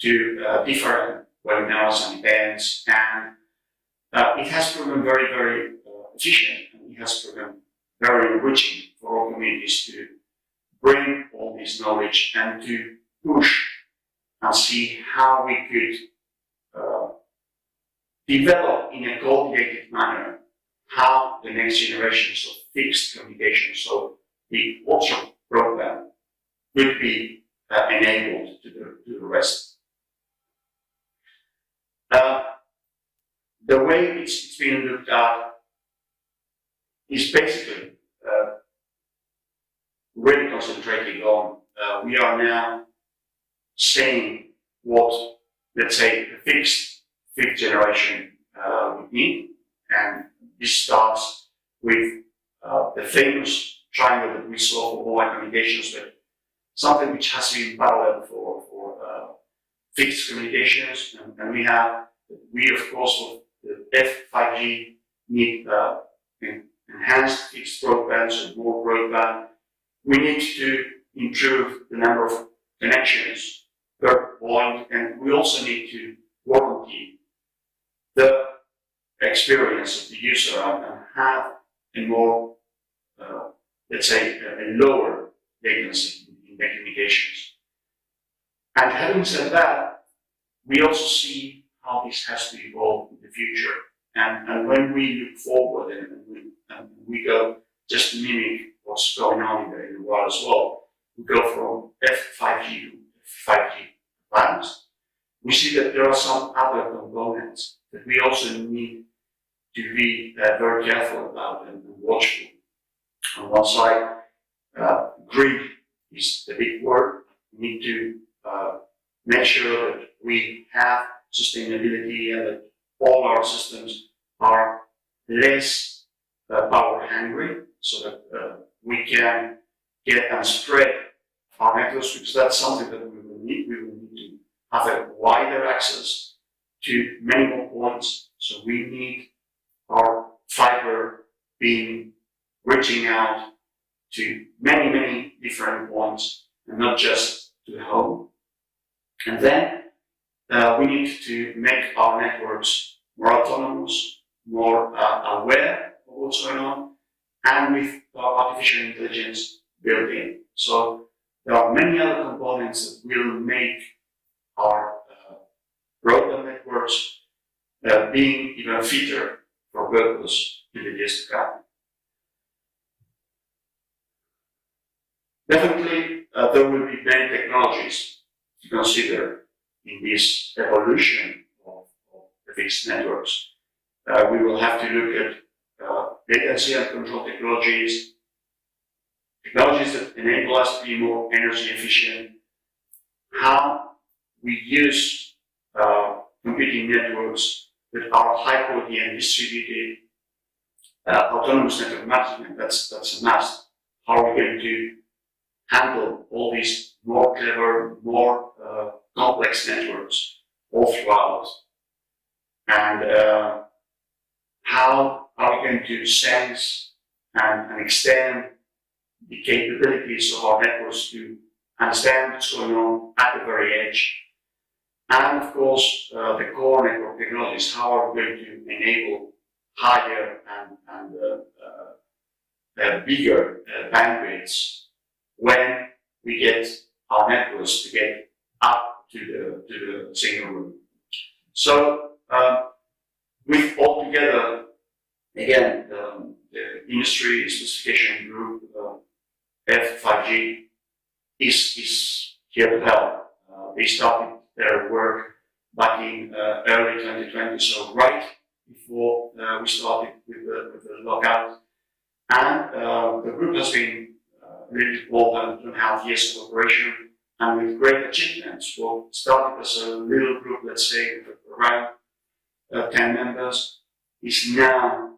to different webinars and events, and it has proven very, very efficient, and it has proven very enriching for all communities to bring all this knowledge and to push and see how we could develop in a coordinated manner how the next generations of fixed communication, so the ultra-broadband, would be enabled to the rest. The way it's been looked at is basically really concentrating on, we are now saying what, let's say, the fifth generation would need, and this starts with the famous triangle that we saw for mobile communications, but something which has been parallel for fixed communications, and we of course for the F5G need enhanced fixed broadband, so more broadband. We need to improve the number of connections per point, and we also need to warranty the experience of the user and have a more, let's say, a lower latency in the communications. And having said that, we also see how this has to evolve in the future. And when we look forward and we go just to mimic what's going on in the world as well, we go from F5G to 5G plans. We see that there are some other components that we also need to be very careful about and watchful. On one side, grid is the big word. We need to make sure that we have sustainability and that all our systems are less power hungry, so that we can get and spread our networks, because that's something that we will need. We will need to have a wider access to many more points. So we need our fiber reaching out to many, many different points, and not just to the home. And then we need to make our networks more autonomous, more aware of what's going on, and with artificial intelligence built in. So there are many other components that will make our broadband networks being even fitter for purpose in the years to come. Definitely, there will be many technologies to consider in this evolution of the fixed networks. We will have to look at latency and control technologies that enable us to be more energy efficient, how we use computing networks that are high quality and distributed, autonomous network management, that's a must. How are we going to handle all these more clever, more complex networks all throughout? And how are we going to sense and extend the capabilities of our networks to understand what's going on at the very edge? And of course, the core network technologies, how are we going to enable higher and bigger bandwidths when we get our networks to get up to the signal room. So with altogether, again, the industry specification group, F5G, is here to help. They started their work back in early 2020, so right before we started with the lockout. And the group has been really more than 2.5 years of operation, and with great achievements. Well, started as a little group, let's say, with around 10 members, is now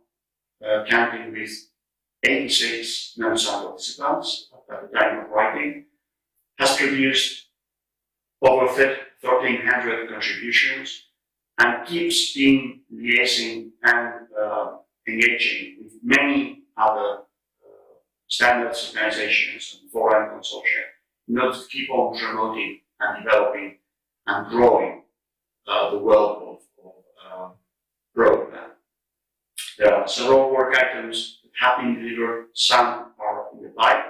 counting with 86 members and participants at the time of writing, has produced over 1,300 contributions, and keeps in liaising and engaging with many other standards organizations and foreign consortia in order to keep on promoting and developing and growing the world of broadband. There are several work items that have been delivered, some are in the pipe,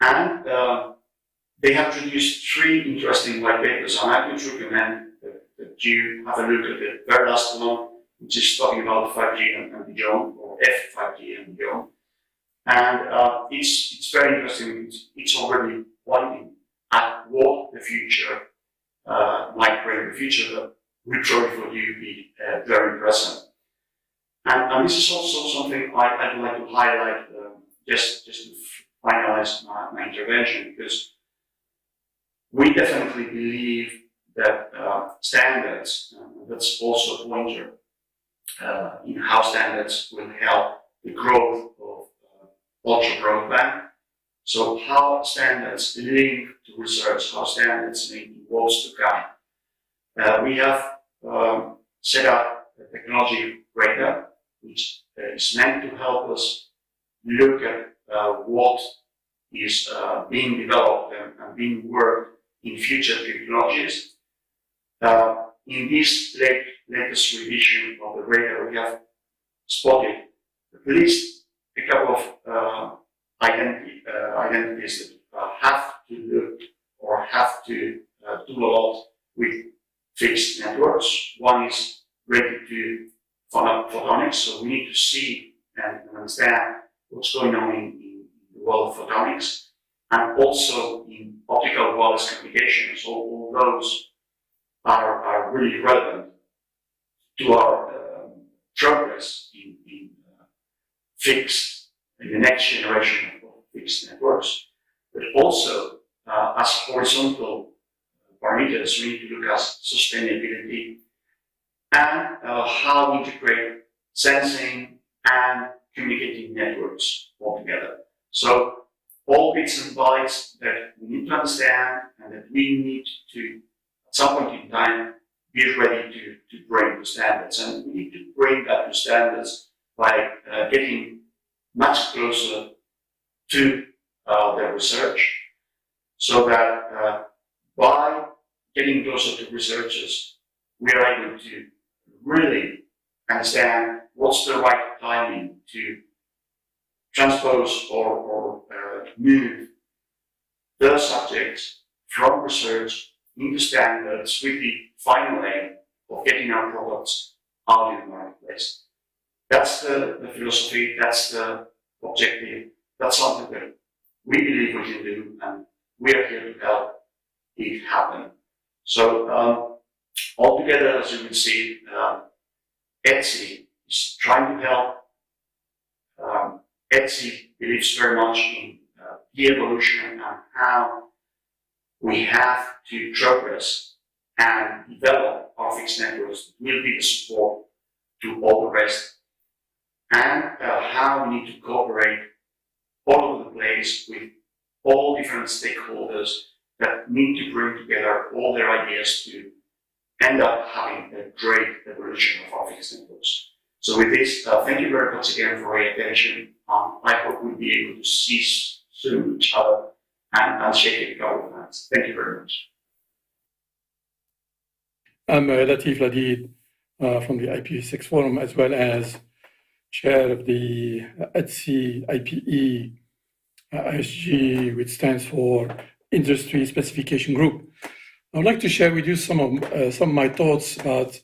and they have produced 3 interesting white papers, and I would recommend that you have a look at the very last one, which is talking about 5G and beyond, or F5G and beyond. And it's very interesting. It's already pointing at what the future might bring, the future that will probably for you be very present. And this is also something I'd like to highlight just to finalize my intervention, because we definitely believe that standards, that's also a pointer in how standards will help the growth of ultra-broadband. So how standards link to research, how standards link to what's to come. We have set up a technology radar, which is meant to help us look at what is being developed and being worked in future technologies. In this latest revision of the radar, we have spotted at least a couple of identities that have to look or have to do a lot with fixed networks. One is related to photonics, so we need to see and understand what's going on in the world of photonics, and also in optical wireless communications. All those are really relevant to our progress in the next generation of fixed networks. But also, as horizontal parameters, we need to look at sustainability and how we integrate sensing and communicating networks all together. So all bits and bytes that we need to understand and that we need to, at some point in time, be ready to bring to standards. And we need to bring that to standards by getting much closer to the research, so that by getting closer to researchers, we are able to really understand what's the right timing to transpose or move the subjects from research into standards with the final aim of getting our products out in the marketplace. That's the philosophy, that's the objective, that's something that we believe we can do, and we are here to help it happen. So altogether, as you can see, ETSI is trying to help. ETSI believes very much in the evolution and how we have to progress and develop our fixed networks that will be the support to all the rest, and how we need to cooperate all over the place with all different stakeholders that need to bring together all their ideas to end up having a great evolution of our fixed networks. So with this, thank you very much again for your attention. I hope we'll be able to see soon each other and shake a couple of hands. Thank you very much. I'm Latif Ladid from the IPv6 Forum, as well as chair of the ETSI IPE ISG, which stands for Industry Specification Group. I would like to share with you some of my thoughts about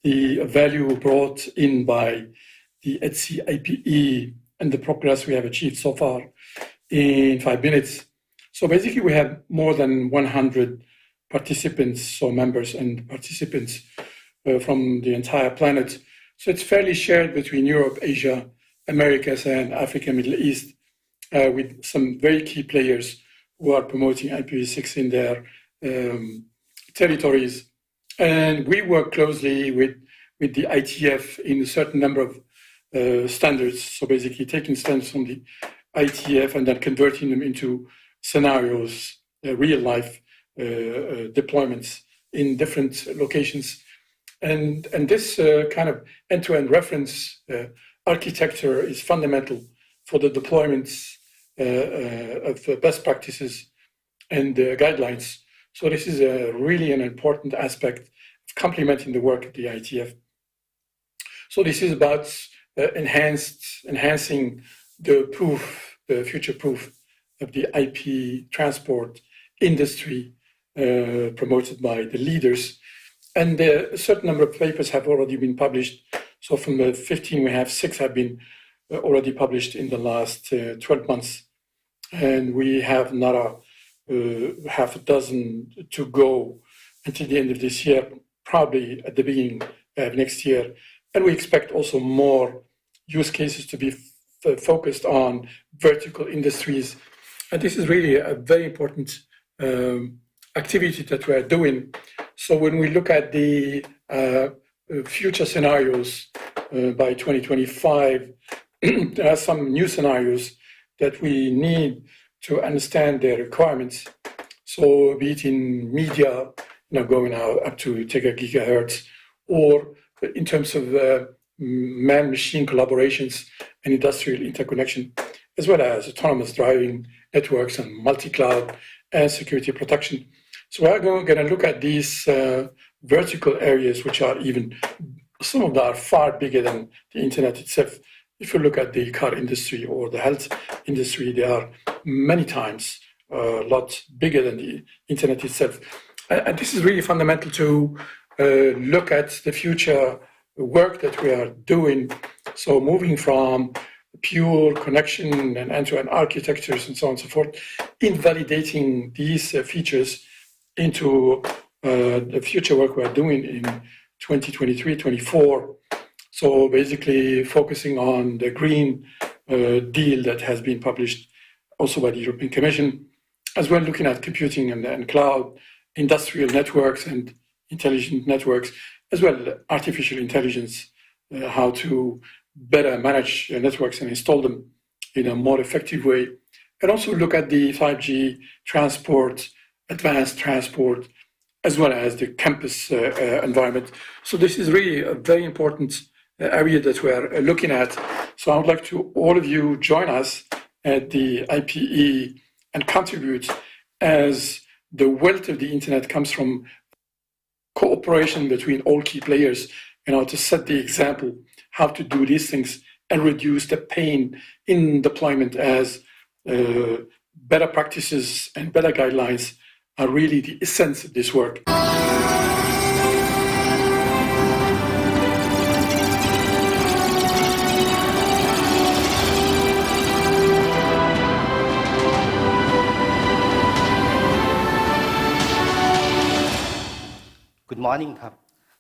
the value brought in by the ETSI IPE and the progress we have achieved so far in 5 minutes. So basically, we have more than 100 participants, so members and participants from the entire planet. So it's fairly shared between Europe, Asia, Americas, and Africa, Middle East, with some very key players who are promoting IPv6 in their territories. And we work closely with the ITF in a certain number of standards. So basically taking standards from the ITF and then converting them into scenarios, real life deployments in different locations. And this kind of end-to-end reference architecture is fundamental for the deployments of best practices and guidelines. So this is really an important aspect of complementing the work at the IETF. So this is about enhancing the future proof of the IP transport industry promoted by the leaders. And a certain number of papers have already been published. So from the 15, we have 6 have been already published in the last 12 months. And we have another half a dozen to go until the end of this year, probably at the beginning of next year. And we expect also more use cases to be focused on vertical industries. And this is really a very important activity that we're doing. So when we look at the future scenarios by 2025, there are some new scenarios that we need to understand their requirements. So be it in media, going up to gigahertz, or in terms of man-machine collaborations and industrial interconnection, as well as autonomous driving networks and multi-cloud and security protection. So we're going to look at these vertical areas, which are even, some of them are far bigger than the internet itself. If you look at the car industry or the health industry, they are many times a lot bigger than the internet itself. And this is really fundamental to look at the future work that we are doing. So moving from pure connection and end-to-end architectures and so on and so forth, in validating these features into the future work we're doing in 2023-24. So basically focusing on the Green Deal that has been published also by the European Commission, as well looking at computing and cloud, industrial networks and intelligent networks, as well as artificial intelligence, how to better manage networks and install them in a more effective way. And also look at the 5G transport, advanced transport, as well as the campus environment. So this is really a very important area that we're looking at. So I would like to all of you join us at the IPE and contribute, as the wealth of the internet comes from cooperation between all key players, to set the example how to do these things and reduce the pain in deployment, as better practices and better guidelines are really the essence of this work. Good morning, ครับ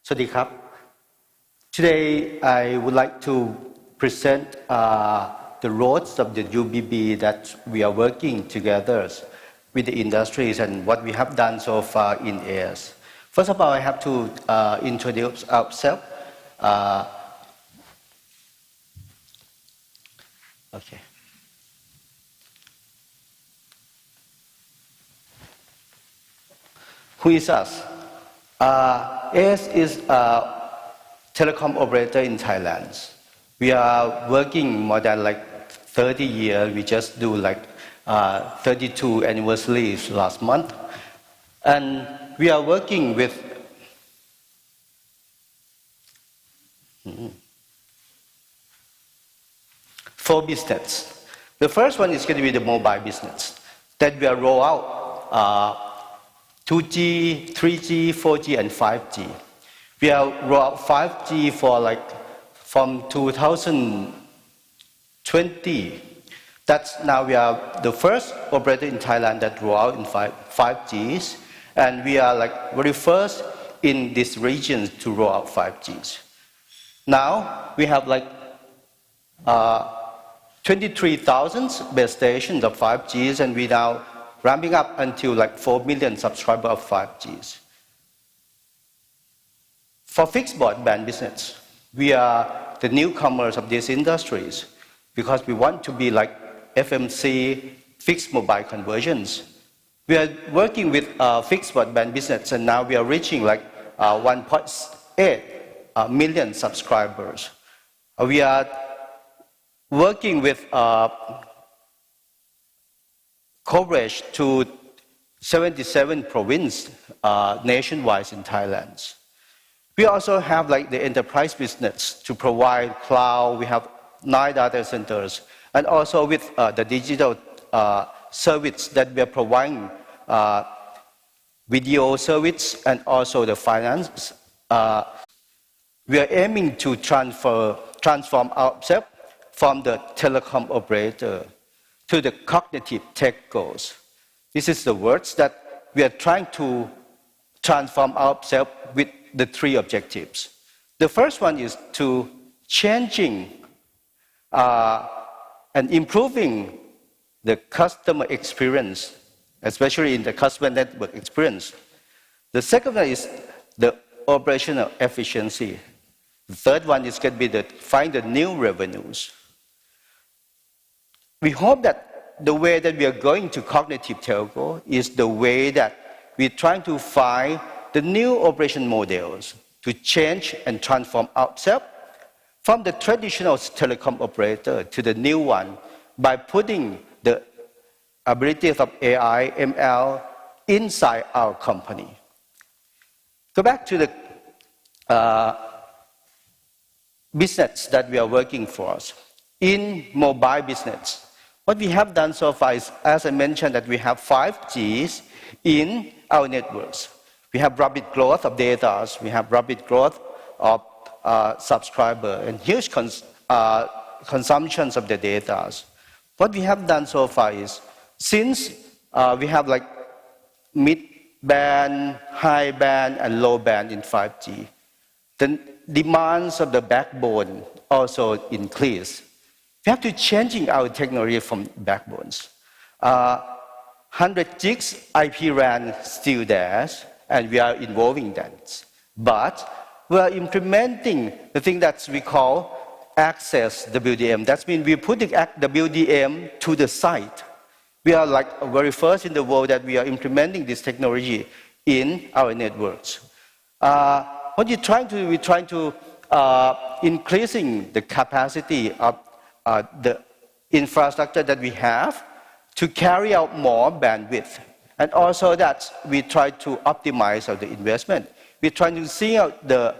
สวัสดีครับ Today I would like to present the roads of the UBB that we are working together with the industries and what we have done so far in AS. First of all, I have to introduce ourselves. Okay. Who is us? AS is a telecom operator in Thailand. We are working more than 30 years. We just do 32 anniversaries last month. And we are working with four businesses. The first one is going to be the mobile business that we are roll out 2G, 3G, 4G, and 5G. We are roll out 5G for from 2020. That's now we are the first operator in Thailand that roll out in 5Gs, and we are very first in this region to roll out 5Gs. Now we have 23,000 base stations of 5Gs, and we now ramping up until 4 million subscribers of 5Gs. For fixed broadband business, we are the newcomers of these industries because we want to be FMC, fixed mobile conversions. We are working with fixed broadband business, and now we are reaching 1.8 million subscribers. We are working with coverage to 77 provinces nationwide in Thailand. We also have like the enterprise business to provide cloud. We have 9 data centers, and also with the digital service that we are providing, video service and also the finance. We are aiming to transform ourselves from the telecom operator to the cognitive tech goals. This is the words that we are trying to transform ourselves with the 3 objectives. The first one is to changing and improving the customer experience, especially in the customer network experience. The second one is the operational efficiency. The third one is going to be find the new revenues. We hope that the way that we are going to cognitive telco is the way that we're trying to find the new operation models to change and transform ourselves from the traditional telecom operator to the new one by putting the abilities of AI, ML inside our company. Go back to the business that we are working for us. In mobile business, what we have done so far is, as I mentioned, that we have 5Gs in our networks. We have rapid growth of data, we have rapid growth of subscriber, and huge consumptions of the data. What we have done so far is, since we have like mid-band, high band, and low band in 5G, the demands of the backbone also increase. We have to changing our technology from backbones. 100 gigs IP RAN still there, and we are involving that. But we are implementing the thing that we call access WDM. That means we put the WDM to the site. We are like very first in the world that we are implementing this technology in our networks. What we're trying to do, we're trying to increasing the capacity of the infrastructure that we have to carry out more bandwidth. And also that we try to optimize the investment. We're trying to see out the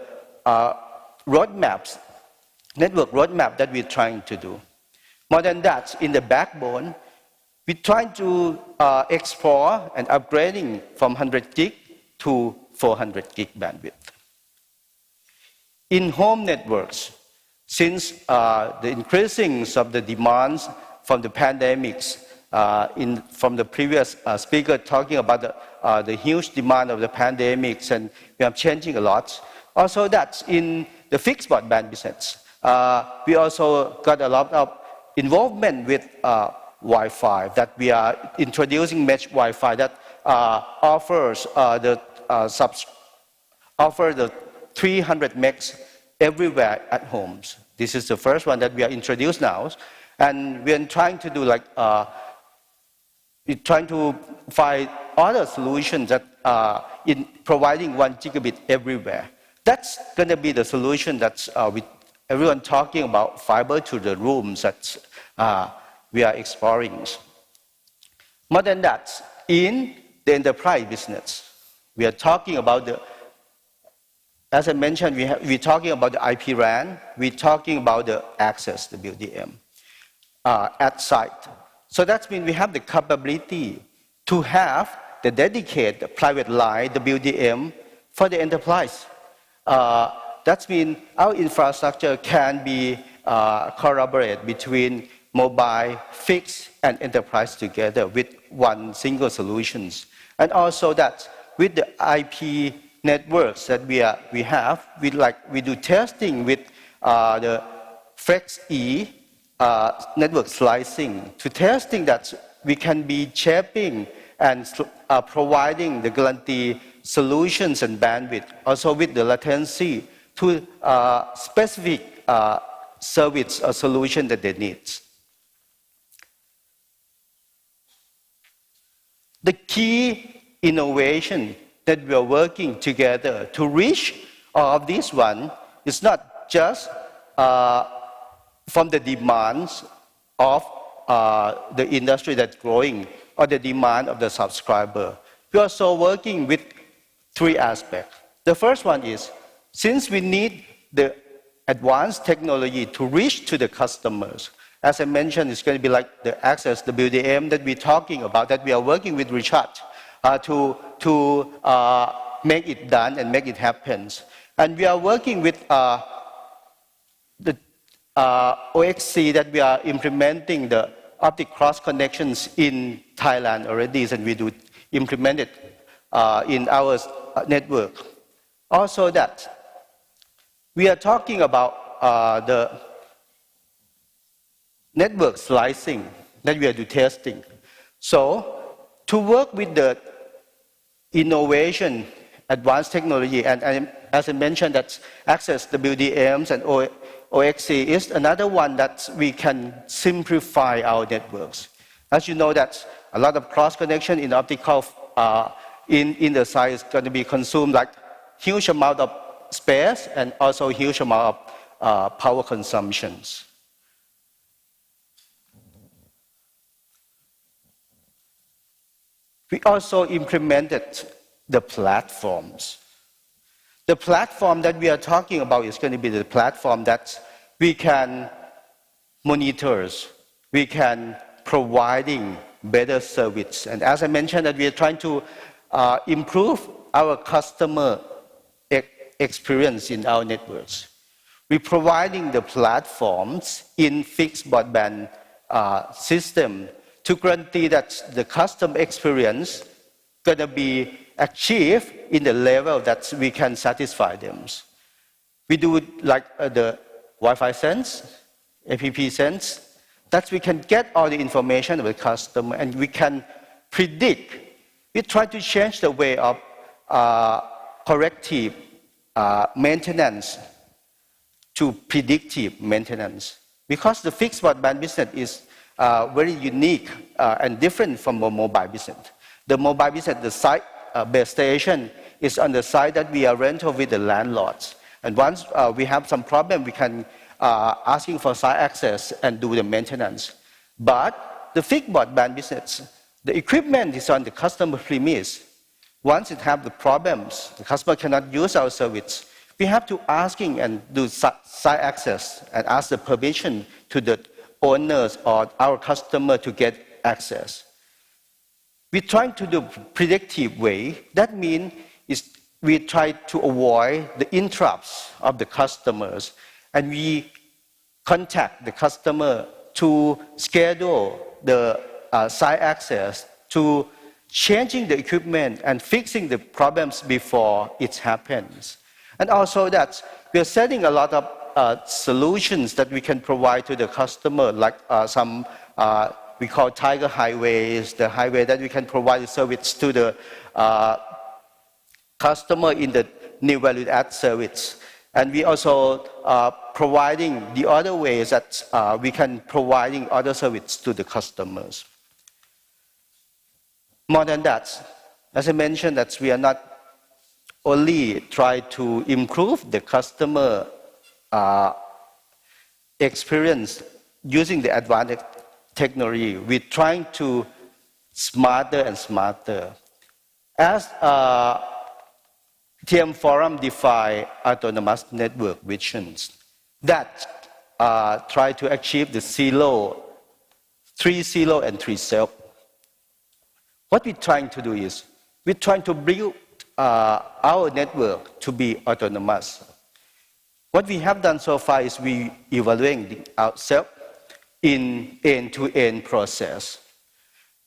roadmaps, network roadmap that we're trying to do. More than that, in the backbone, we're trying to explore and upgrading from 100 gig to 400 gig bandwidth. In home networks, since the increasing of the demands from the pandemics, from the previous speaker talking about the huge demand of the pandemics, and we are changing a lot. Also, that's in the fixed broadband business. We also got a lot of involvement with Wi-Fi, that we are introducing mesh Wi-Fi that offers the 300 megs everywhere at homes. This is the first one that we are introduced now, and we are trying to do like we're trying to find other solutions that in providing 1 gigabit everywhere. That's going to be the solution that's with everyone talking about fiber to the rooms that we are exploring. More than that, in the enterprise business, we are talking about the, as I mentioned, we're talking about the IP RAN, we're talking about the access, the WDM, at site. So that means we have the capability to have the dedicated private line, the WDM, for the enterprise. That means our infrastructure can be collaborated between mobile, fixed, and enterprise together with one single solutions. And also that with the IP networks that we have, we do testing with the Flex-E network slicing to testing that we can be shaping and providing the guarantee solutions and bandwidth, also with the latency to specific service or solution that they need. The key innovation that we are working together to reach all of this one is not just from the demands of the industry that's growing or the demand of the subscriber. we're also working with three aspects. The first one is, since we need the advanced technology to reach to the customers, as I mentioned, it's going to be like the access, the WDM that we're talking about, that we are working with Richard to make it done and make it happen. And we are working with the OXC that we are implementing the optic cross connections in Thailand already, and we do implement it in our network. Also that we are talking about the network slicing that we are doing testing. So to work with the innovation, advanced technology, and as I mentioned, that access WDMs and OXC is another one that we can simplify our networks. As you know, that a lot of cross connection in optical in the site is going to be consumed like huge amount of space and also huge amount of power consumptions. We also implemented the platforms. The platform that we are talking about is going to be the platform that we can monitor, we can providing better service. And as I mentioned, that we are trying to improve our customer experience in our networks. We're providing the platforms in fixed broadband system to guarantee that the customer experience going to be achieved in the level that we can satisfy them. We do it like the Wi-Fi sense, app sense, that we can get all the information of the customer and we can predict. We try to change the way of corrective maintenance to predictive maintenance. Because the fixed broadband business is very unique and different from the mobile business. The mobile business, the site base station is on the site that we are rental with the landlords. And once we have some problem, we can asking for site access and do the maintenance. But the fixed broadband business, the equipment is on the customer premise. Once it have the problems, the customer cannot use our service. We have to asking and do site access and ask the permission to the owners or our customer to get access. We're trying to do predictive way. That means we try to avoid the interrupts of the customers, and we contact the customer to schedule the site access, to changing the equipment and fixing the problems before it happens. And also that we are setting a lot of solutions that we can provide to the customer, like some we call Tiger Highways, the highway that we can provide the service to the customer in the new value add service. And we also providing the other ways that we can providing other service to the customers. More than that, as I mentioned, that we are not only try to improve the customer experience using the advanced technology, we're trying to smarter and smarter. As TM Forum define autonomous network visions that try to achieve the 3 0 and 3 self. What we're trying to do is, we're trying to build our network to be autonomous. What we have done so far is we evaluating ourselves in end-to-end process.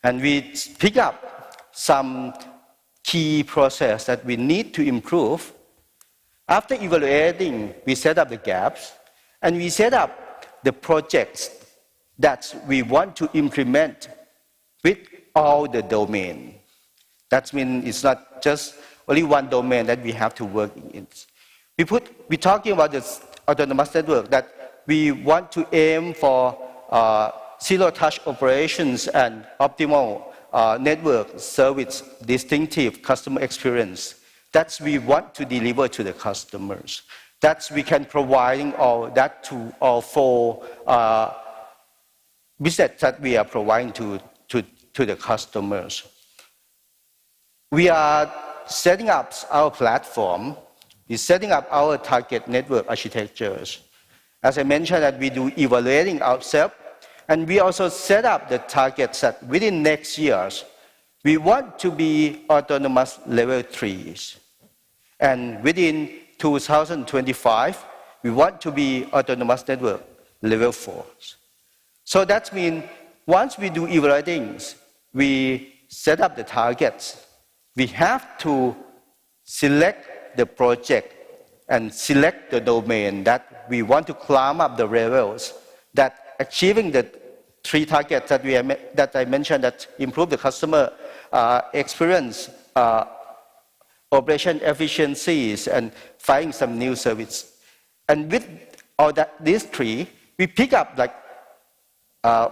And we pick up some key process that we need to improve. After evaluating, we set up the gaps, and we set up the projects that we want to implement with all the domain. That means it's not just only one domain that we have to work in. We're talking about this autonomous network that we want to aim for zero-touch operations and optimal network service, distinctive customer experience. That's we want to deliver to the customers. That's we can providing all that to all 4 business that we are providing to the customers. we are setting up our platform, is setting up our target network architectures. As I mentioned, that we do evaluating ourselves, and we also set up the targets that within next years, we want to be autonomous level 3s. And within 2025, we want to be autonomous network level 4s. So that means once we do evaluating, we set up the targets, we have to select the project and select the domain that we want to climb up the levels, that achieving the 3 targets that I mentioned, that improve the customer experience, operation efficiencies, and finding some new service. And with all these 3, we pick up like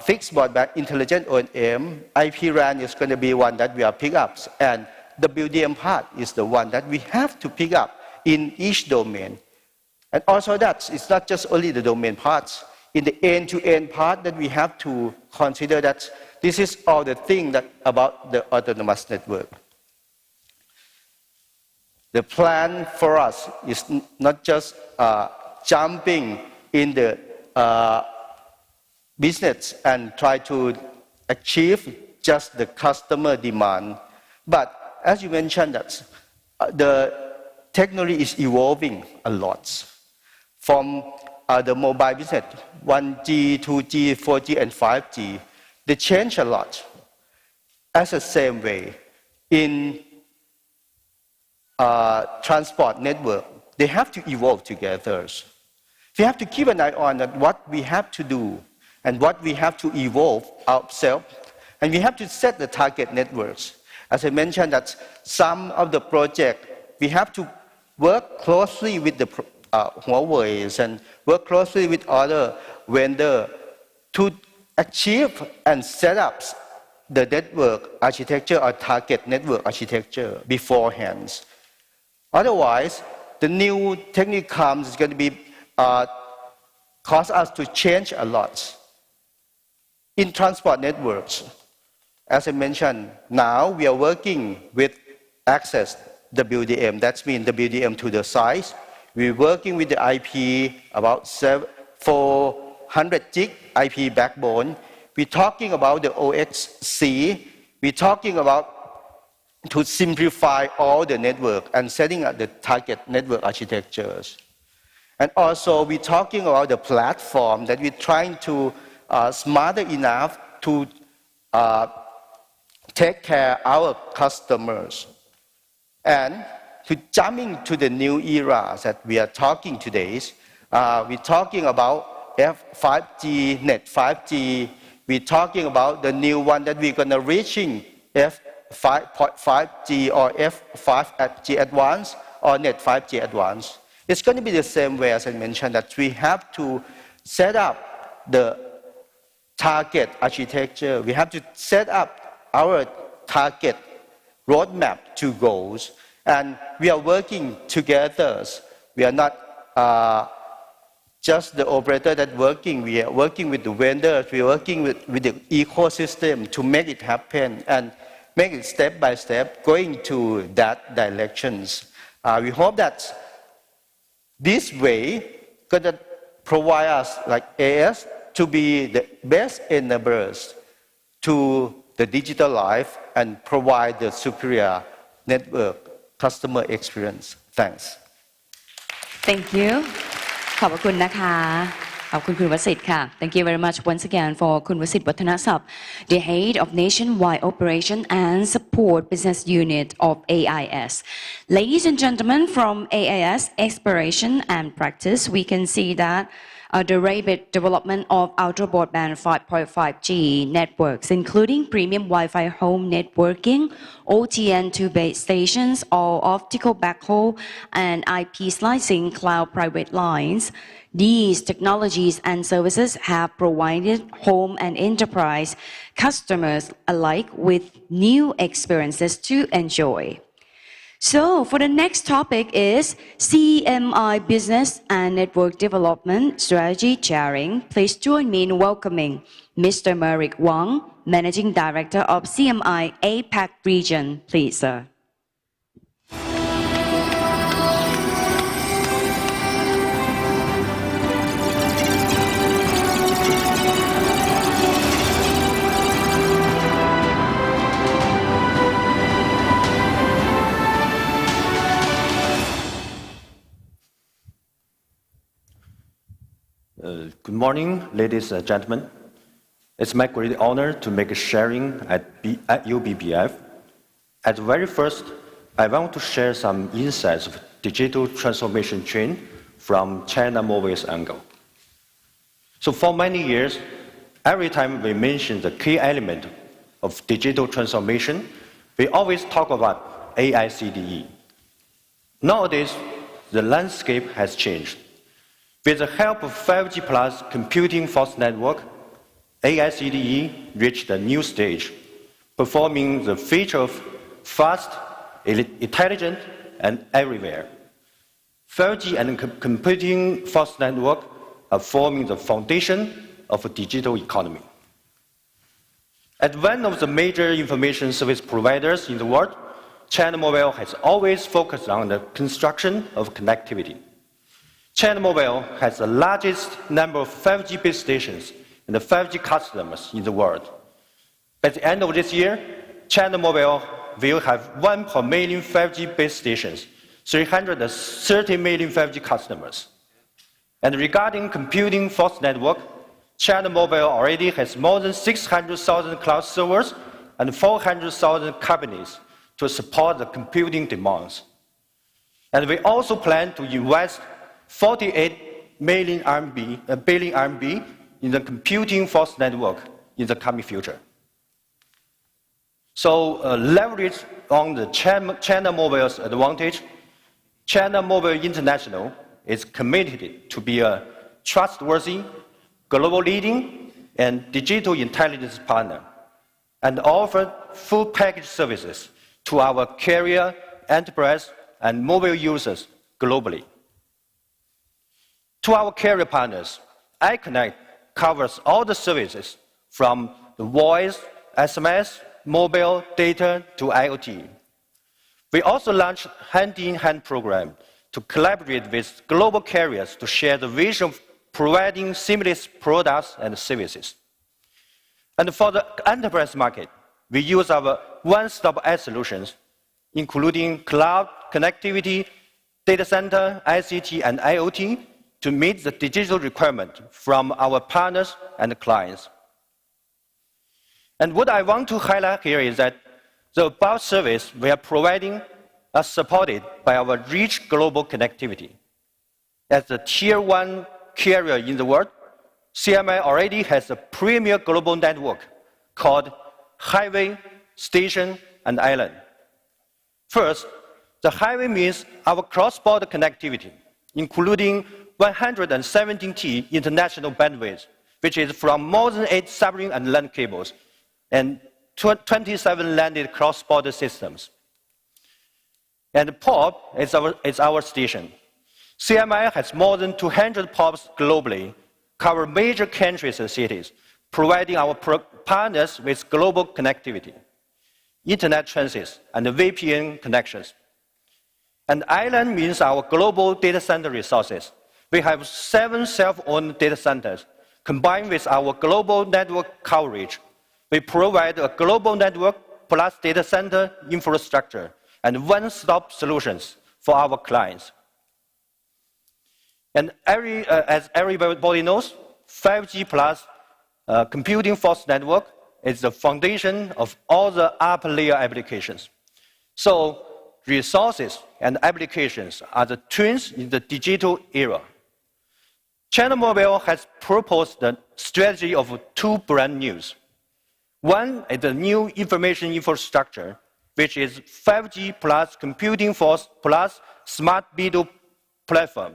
fixed broadband, intelligent O&M, IP RAN is going to be one that we are pick up, and the WDM part is the one that we have to pick up in each domain. And also it's not just only the domain parts. In the end-to-end part that we have to consider that this is all the thing that about the autonomous network. The plan for us is not just jumping in the business and try to achieve just the customer demand. But as you mentioned, that the technology is evolving a lot. From the mobile business, 1G, 2G, 4G, and 5G, they change a lot. As the same way, in transport network, they have to evolve together. We have to keep an eye on what we have to do and what we have to evolve ourselves, and we have to set the target networks. As I mentioned, that some of the projects, we have to work closely with the Huawei and work closely with other vendors to achieve and set up the network architecture or target network architecture beforehand. Otherwise, the new technique comes is going to be cause us to change a lot. In transport networks, as I mentioned, now we are working with access WDM. That means WDM to the size. We're working with the IP about 400 gig IP backbone. We're talking about the OXC. We're talking about to simplify all the network and setting up the target network architectures. And also we're talking about the platform that we're trying to smarter enough to take care of our customers. And to jump into the new era that we are talking today, we're talking about F5G, Net 5G. We're talking about the new one that we're going to reaching F5.5G or F5G Advanced or Net 5G Advanced. It's going to be the same way as I mentioned, that we have to set up the target architecture. We have to set up our target roadmap to goals, and we are working together. We are not just the operator that working. We are working with the vendors. We are working with the ecosystem to make it happen and make it step by step going to that directions. We hope that this way going to provide us like AS to be the best enablers to the digital life and provide the superior network customer experience. Thanks. Thank you. ขอบคุณนะคะ ขอบคุณคุณวสิทธิ์ค่ะ Thank you very much once again for คุณวสิทธิ์วัฒนศัพท์ the head of nationwide operation and support business unit of AIS. Ladies and gentlemen, from AIS exploration and practice, we can see that the rapid development of Ultra-Broadband 5.5G networks, including premium Wi-Fi home networking, OTN to base stations, all optical backhaul, and IP slicing cloud private lines. These technologies and services have provided home and enterprise customers alike with new experiences to enjoy. So for the next topic is CMI Business and Network Development Strategy Sharing. Please join me in welcoming Mr. Merrick Wang, Managing Director of CMI APAC Region. Please, sir. Good morning, ladies and gentlemen. It's my great honor to make a sharing at UBBF. At the very first, I want to share some insights of digital transformation trend from China Mobile's angle. So for many years, every time we mention the key element of digital transformation, we always talk about AICDE. Nowadays, the landscape has changed. With the help of 5G plus computing force network, AICDE reached a new stage, performing the feature of fast, intelligent, and everywhere. 5G and computing force network are forming the foundation of a digital economy. As one of the major information service providers in the world, China Mobile has always focused on the construction of connectivity. China Mobile has the largest number of 5G base stations and the 5G customers in the world. By the end of this year, China Mobile will have 1 per million 5G base stations, 330 million 5G customers. And regarding computing force network, China Mobile already has more than 600,000 cloud servers and 400,000 cabinets to support the computing demands. And we also plan to invest 48 billion RMB in the computing force network in the coming future. So leverage on the China Mobile's advantage, China Mobile International is committed to be a trustworthy, global leading, and digital intelligence partner, and offer full package services to our carrier, enterprise, and mobile users globally. To our carrier partners, iConnect covers all the services from the voice, SMS, mobile, data to IoT. We also launched hand-in-hand program to collaborate with global carriers to share the vision of providing seamless products and services. And for the enterprise market, we use our one-stop ad solutions, including cloud, connectivity, data center, ICT, and IoT, to meet the digital requirement from our partners and clients. And what I want to highlight here is that the above service we are providing are supported by our rich global connectivity. As the tier 1 carrier in the world, CMI already has a premier global network called highway, station, and island. First, the highway means our cross-border connectivity, including 117T international bandwidth, which is from more than 8 submarine and land cables, and 27 landed cross-border systems. And POP is our station. CMI has more than 200 POPs globally, cover major countries and cities, providing our partners with global connectivity, internet transit, and VPN connections. And island means our global data center resources. We have 7 self-owned data centers. Combined with our global network coverage, we provide a global network plus data center infrastructure and one-stop solutions for our clients. And as everybody knows, 5G plus computing force network is the foundation of all the upper layer applications. So resources and applications are the twins in the digital era. China Mobile has proposed the strategy of 2 brand news. One is the new information infrastructure, which is 5G plus computing force plus smart video platform.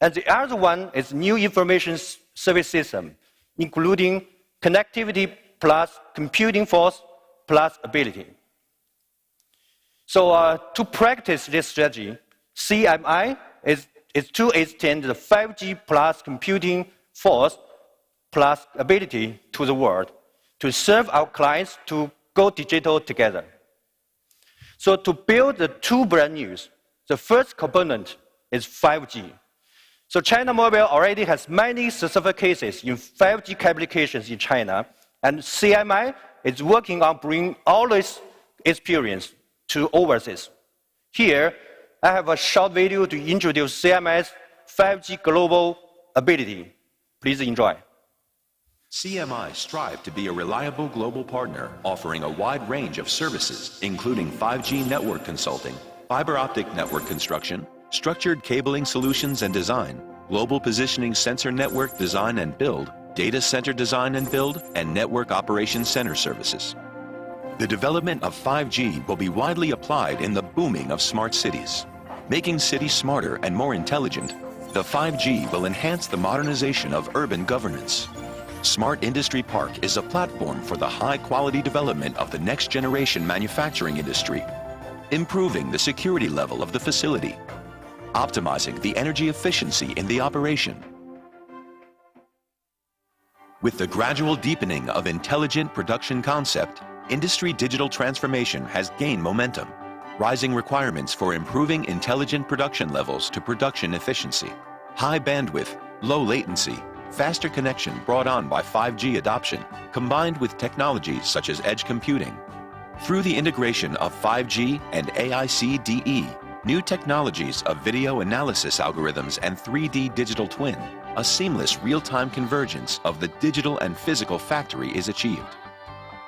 And the other one is new information service system, including connectivity plus computing force plus ability. So to practice this strategy, CMI is to extend the 5G plus computing force plus ability to the world to serve our clients to go digital together. So to build the 2 brand news, the first component is 5G. So China Mobile already has many successful cases in 5G applications in China, and CMI is working on bringing all this experience to overseas. Here, I have a short video to introduce CMI's 5G global ability Please enjoy. CMI strive to be a reliable global partner, offering a wide range of services, including 5G network consulting, fiber optic network construction, structured cabling solutions and design, global positioning sensor network design and build, data center design and build, and network operations center services. The development of 5G will be widely applied in the booming of smart cities. Making cities smarter and more intelligent, the 5G will enhance the modernization of urban governance. Smart Industry Park is a platform for the high-quality development of the next-generation manufacturing industry, improving the security level of the facility, optimizing the energy efficiency in the operation. With the gradual deepening of intelligent production concept, industry digital transformation has gained momentum, rising requirements for improving intelligent production levels to production efficiency, high bandwidth, low latency, faster connection brought on by 5G adoption, combined with technologies such as edge computing. Through the integration of 5G and AICDE, new technologies of video analysis algorithms and 3D digital twin, a seamless real-time convergence of the digital and physical factory is achieved.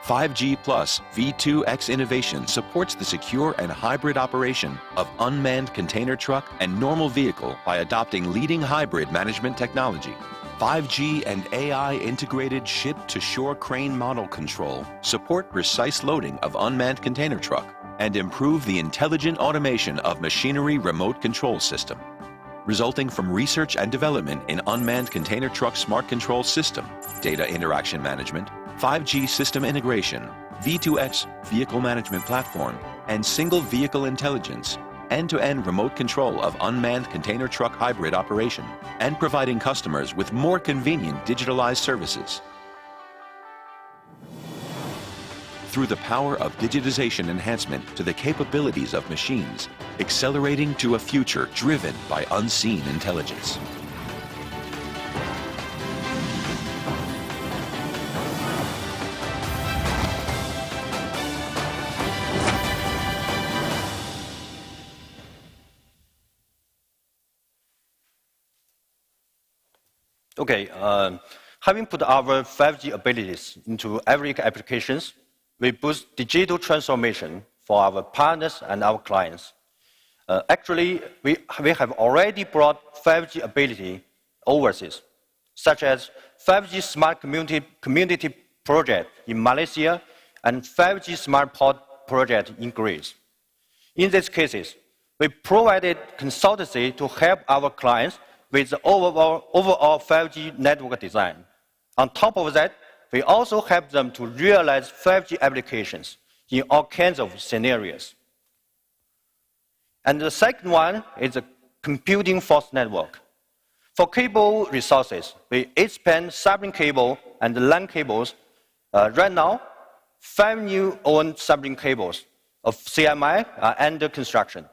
5G plus V2X innovation supports the secure and hybrid operation of unmanned container truck and normal vehicle by adopting leading hybrid management technology. 5G and AI integrated ship-to-shore crane model control support precise loading of unmanned container truck and improve the intelligent automation of machinery remote control system. Resulting from research and development in unmanned container truck smart control system, data interaction management, 5G system integration, V2X vehicle management platform, and single vehicle intelligence, end-to-end remote control of unmanned container truck hybrid operation, and providing customers with more convenient digitalized services. Through the power of digitization enhancement to the capabilities of machines, accelerating to a future driven by unseen intelligence. Okay, having put our 5G abilities into every applications, we boost digital transformation for our partners and our clients. Actually, we have already brought 5G ability overseas, such as 5G Smart Community Project in Malaysia and 5G Smart Port Project in Greece. In these cases, we provided consultancy to help our clients with the overall 5G network design. On top of that, we also help them to realize 5G applications in all kinds of scenarios. And the second one is the computing force network. For cable resources, we expand submarine cable and LAN cables. Right now, 5 new owned submarine cables of CMI are under construction,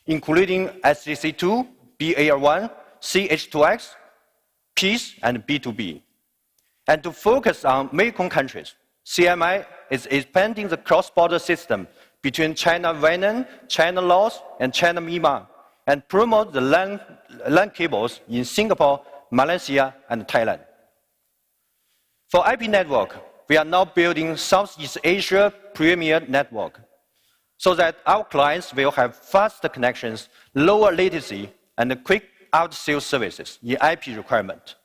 including SGC2, BAR1, CH2X, Peace, and B2B. And to focus on Mekong countries, CMI is expanding the cross-border system between China-Vietnam, China-Laos, and China-Myanmar, and promote the LAN cables in Singapore, Malaysia, and Thailand. For IP network, we are now building Southeast Asia premier network so that our clients will have faster connections, lower latency, and quick out-sales services in IP requirement.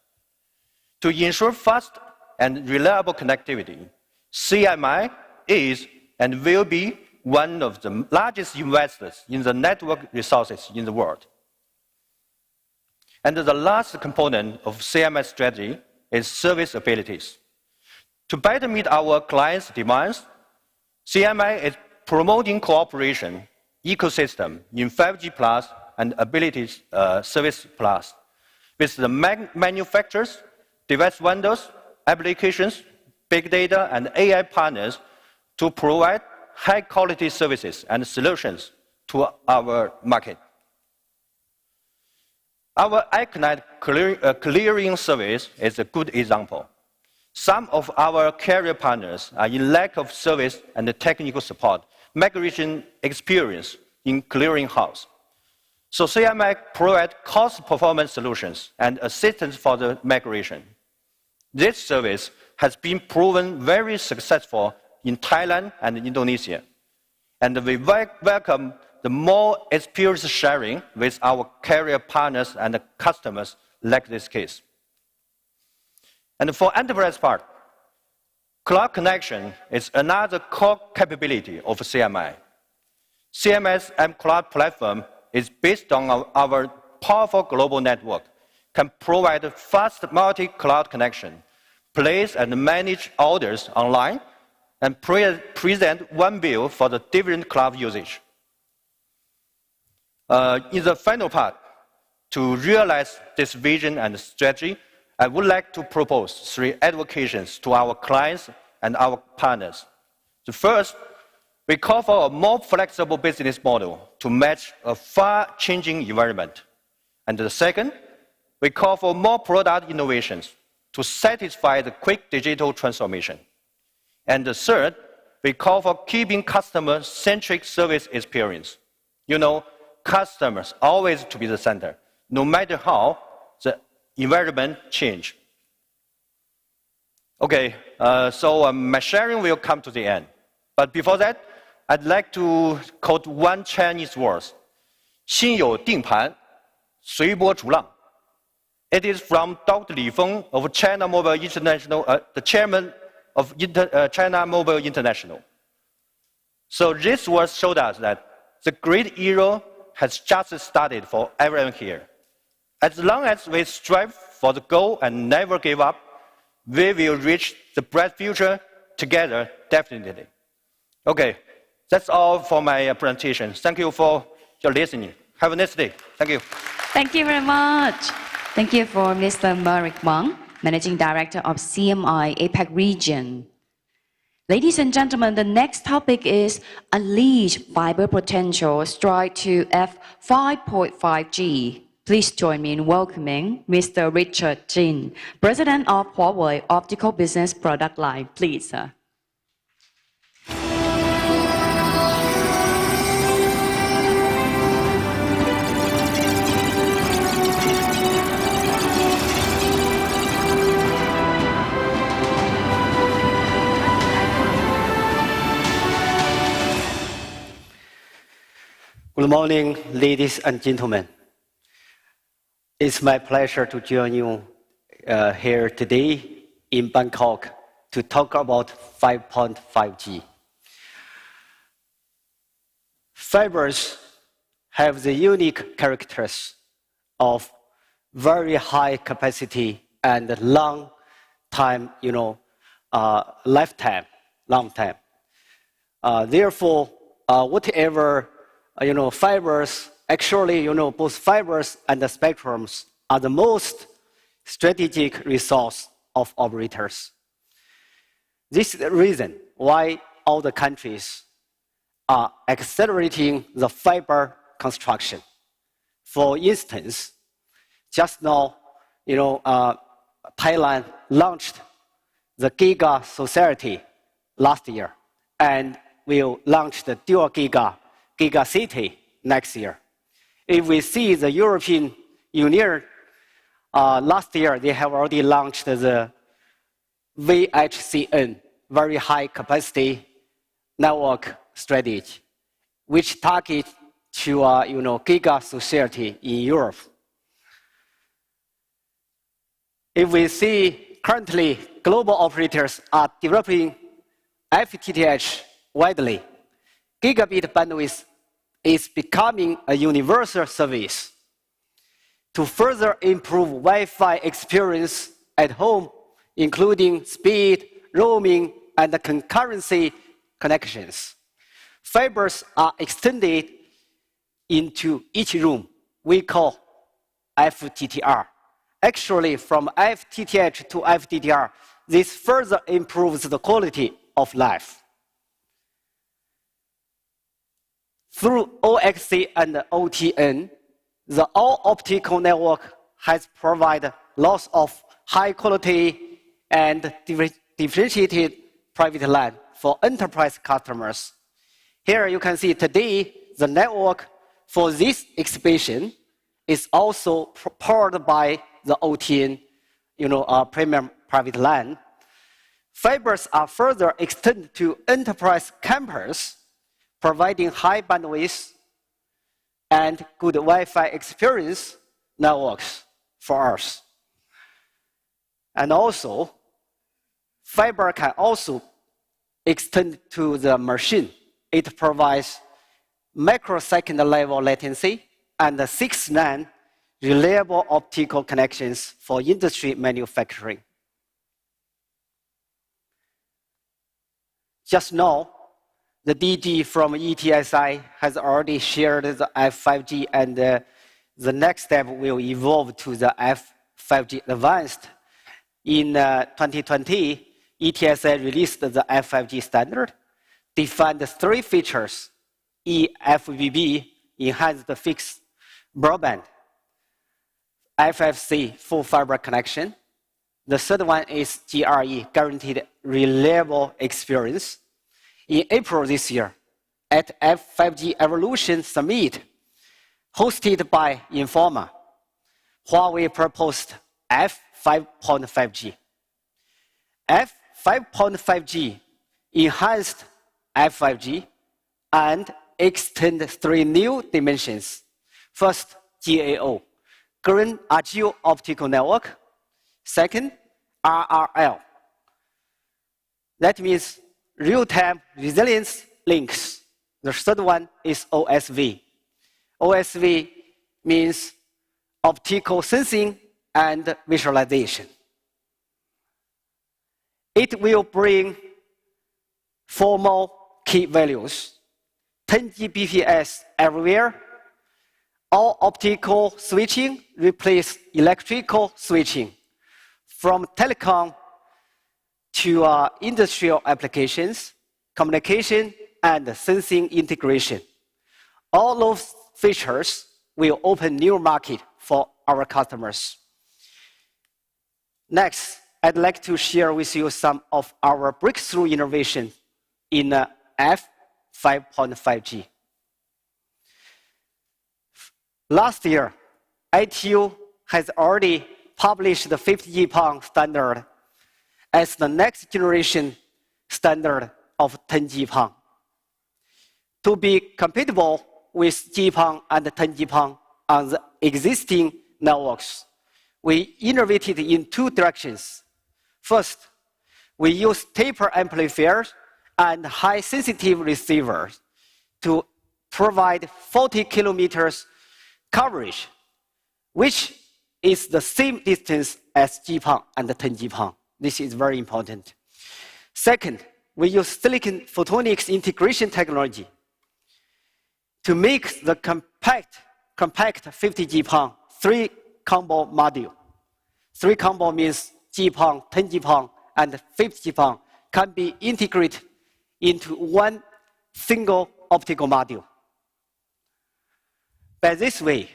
To ensure fast and reliable connectivity, CMI is and will be one of the largest investors in the network resources in the world. And the last component of CMI strategy is service abilities. To better meet our clients' demands, CMI is promoting cooperation ecosystem in 5G Plus and Abilities Service Plus with the manufacturers, device vendors, applications, big data, and AI partners to provide high-quality services and solutions to our market. Our iConnect clearing service is a good example. Some of our carrier partners are in lack of service and technical support, migration experience in clearing house. So CMI provides cost performance solutions and assistance for the migration. This service has been proven very successful in Thailand and Indonesia. And we welcome the more experience sharing with our carrier partners and customers like this case. And for enterprise part, cloud connection is another core capability of CMI. CMI's mCloud platform is based on our powerful global network, can provide fast multi-cloud connection, place and manage orders online, and present one view for the different cloud usage. In the final part, to realize this vision and strategy, I would like to propose 3 advocations to our clients and our partners. The first, we call for a more flexible business model to match a far-changing environment. And the second, we call for more product innovations to satisfy the quick digital transformation. And the third, we call for keeping customer-centric service experience. You know, customers always to be the center, no matter how the environment change. Okay, so my sharing will come to the end. But before that, I'd like to quote one Chinese word, 心有定盘，随波逐浪. It is from Dr. Li Feng of China Mobile International, the chairman of China Mobile International. So this words showed us that the great era has just started for everyone here. As long as we strive for the goal and never give up, we will reach the bright future together, definitely. Okay, that's all for my presentation. Thank you for your listening. Have a nice day. Thank you. Thank you very much. Thank you for Mr. Marek Wang, Managing Director of CMI APAC region. Ladies and gentlemen, the next topic is Unleash Fiber Potential, Stride to F5.5G. Please join me in welcoming Mr. Richard Jin, President of Huawei Optical Business Product Line. Please, sir. Good morning, ladies and gentlemen. It's my pleasure to join you here today in Bangkok to talk about 5.5G. Fibers have the unique characters of very high capacity and long time, lifetime, long time. Therefore, whatever fibers, actually, both fibers and the spectrums are the most strategic resource of operators. This is the reason why all the countries are accelerating the fiber construction. For instance, just now, Thailand launched the Giga Society last year, and will launch the dual Giga City next year. If we see the European Union, last year they have already launched the VHCN, very high capacity network strategy, which targets to Giga Society in Europe. If we see currently global operators are developing FTTH widely, gigabit bandwidth is becoming a universal service. To further improve Wi-Fi experience at home, including speed, roaming, and concurrency connections, fibers are extended into each room. We call FTTR. Actually, from FTTH to FTTR, this further improves the quality of life. Through OXC and OTN, the all-optical network has provided lots of high-quality and differentiated private LAN for enterprise customers. Here you can see today the network for this exhibition is also powered by the OTN, premium private LAN. Fibers are further extended to enterprise campus, providing high bandwidth and good Wi-Fi experience networks for us. And also, fiber can also extend to the machine. It provides microsecond level latency and 6 LAN reliable optical connections for industry manufacturing. Just now, the DG from ETSI has already shared the F5G, and the next step will evolve to the F5G Advanced. In 2020, ETSI released the F5G standard, defined 3 features: eFBB, enhanced fixed broadband; FFC, full fiber connection. The third one is GRE, guaranteed reliable experience. In April this year, at F5G Evolution Summit, hosted by Informa, Huawei proposed F5.5G. F5.5G enhanced F5G and extend 3 new dimensions. First, GAO, Green Agile Optical Network. Second, RRL. That means real-time resilience links. The third one is OSV. OSV means optical sensing and visualization. It will bring 4 more key values: 10 Gbps everywhere, all optical switching replace electrical switching, from telecom to industrial applications, communication, and sensing integration. All those features will open new market for our customers. Next, I'd like to share with you some of our breakthrough innovation in F5.5G. Last year, ITU has already published the 50 GPON standard as the next generation standard of 10 GPON. To be compatible with GPON and 10 GPON on the existing networks, we innovated in 2 directions. First, we use taper amplifiers and high-sensitive receivers to provide 40 kilometers coverage, which is the same distance as GPON and 10 GPON. This is very important. Second, we use silicon photonics integration technology to make the compact 50 GPON 3 combo module. 3 combo means GPON, 10 GPON, and 50 GPON can be integrated into one single optical module. By this way,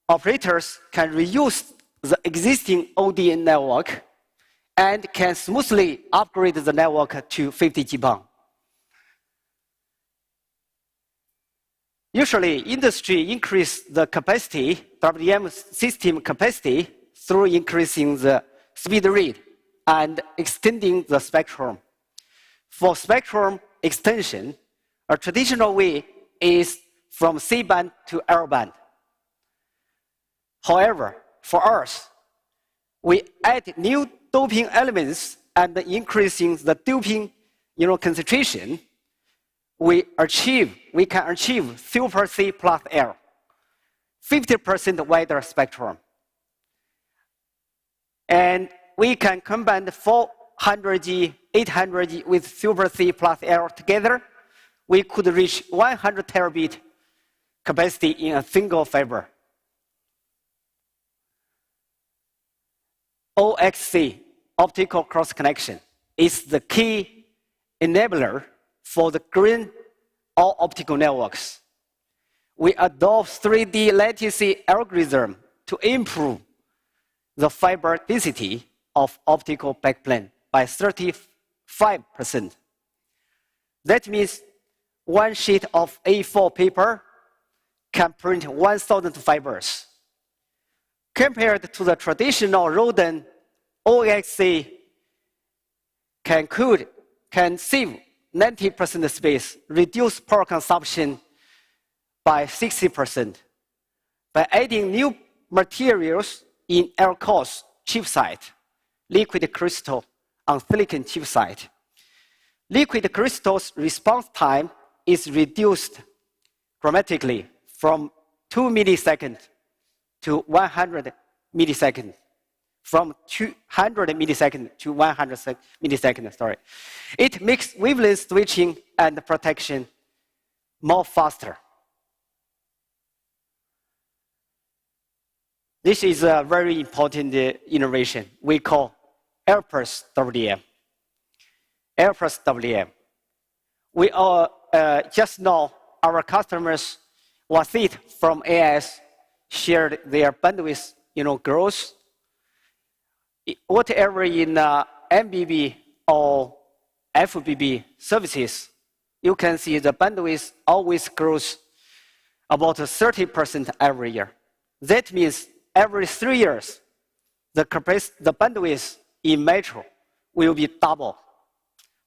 operators can reuse the existing ODN network and can smoothly upgrade the network to 50 GPON. Usually, industry increase the capacity, WDM system capacity, through increasing the speed rate and extending the spectrum. For spectrum extension, a traditional way is from C-band to L-band. However, for us, we add new doping elements and increasing the doping concentration. We can achieve Super C plus L, 50% wider spectrum. And we can combine 400G, 800G with Super C plus L together. We could reach 100 terabit capacity in a single fiber. OXC, optical cross connection, is the key enabler for the green all optical networks. We adopt 3D latency algorithm to improve the fiber density of optical backplane by 35%. That means one sheet of A4 paper can print 1,000 fibers. Compared to the traditional rodent, OXC can save 90% space, reduce power consumption by 60%. By adding new materials in LCOS chipset, liquid crystal on silicon chipset, liquid crystal's response time is reduced dramatically from 2 milliseconds to 100 milliseconds. From 200 milliseconds to 100 milliseconds, sorry. It makes wavelength switching and protection more faster. This is a very important innovation we call AirPulse WDM. AirPulse WDM. We all just know our customers was it from AIS shared their bandwidth, growth. Whatever in MBB or FBB services, you can see the bandwidth always grows about 30% every year. That means every 3 years, the bandwidth in metro will be double.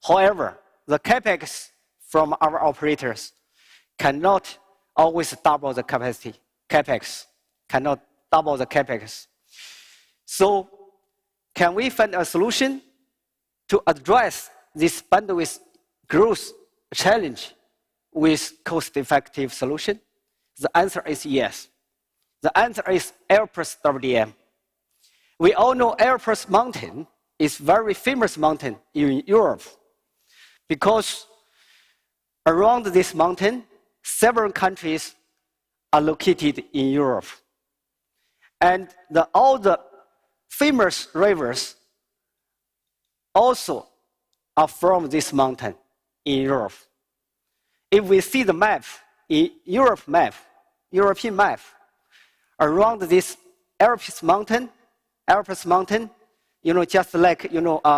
However, the capex from our operators cannot always double the capacity. Capex cannot double the capex. So, can we find a solution to address this bandwidth growth challenge with cost-effective solution? The answer is yes. The answer is AirPulse WDM. We all know AirPulse Mountain is a very famous mountain in Europe because around this mountain, several countries are located in Europe. And all the famous rivers also are from this mountain in Europe. If we see the map, in European map, around this AirPulse Mountain, just like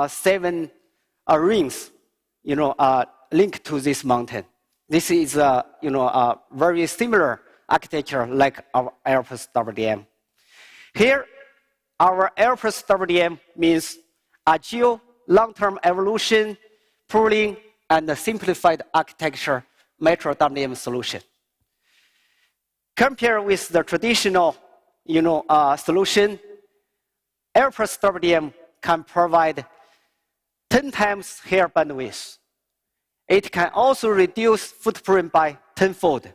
7 rings, linked to this mountain. This is a very similar architecture like our AirPulse WDM. Here, our AirPulse WDM means agile, long-term evolution, pooling, and a simplified architecture metro WDM solution. Compared with the traditional, solution, AirPulse WDM can provide 10 times higher bandwidth. It can also reduce footprint by 10-fold.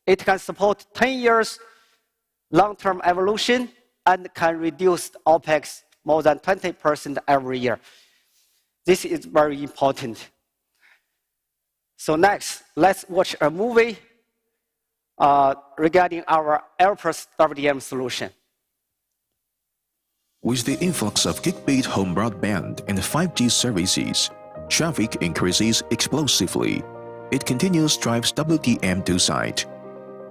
It can support 10 years long-term evolution and can reduce OPEX more than 20% every year. This is very important. So next, let's watch a movie regarding our AirPulse WDM solution. With the influx of gigabit home broadband and 5G services, traffic increases explosively. It continues drives WDM to site.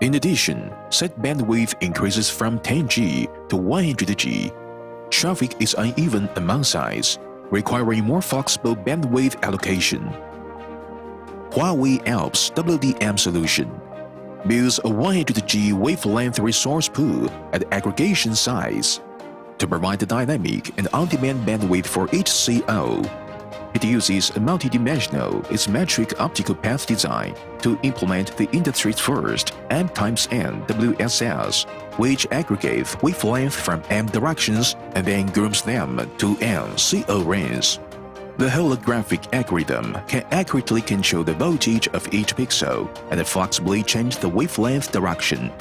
In addition, set bandwidth increases from 10G to 100G. Traffic is uneven among sites, requiring more flexible bandwidth allocation. Huawei Alps WDM solution builds a 100G wavelength resource pool at aggregation size to provide the dynamic and on-demand bandwidth for each CO. It uses a multidimensional asymmetric optical path design to implement the industry's first M times N WSS, which aggregates wavelength from M directions and then groups them to N CO rings. The holographic algorithm can accurately control the voltage of each pixel and flexibly change the wavelength direction.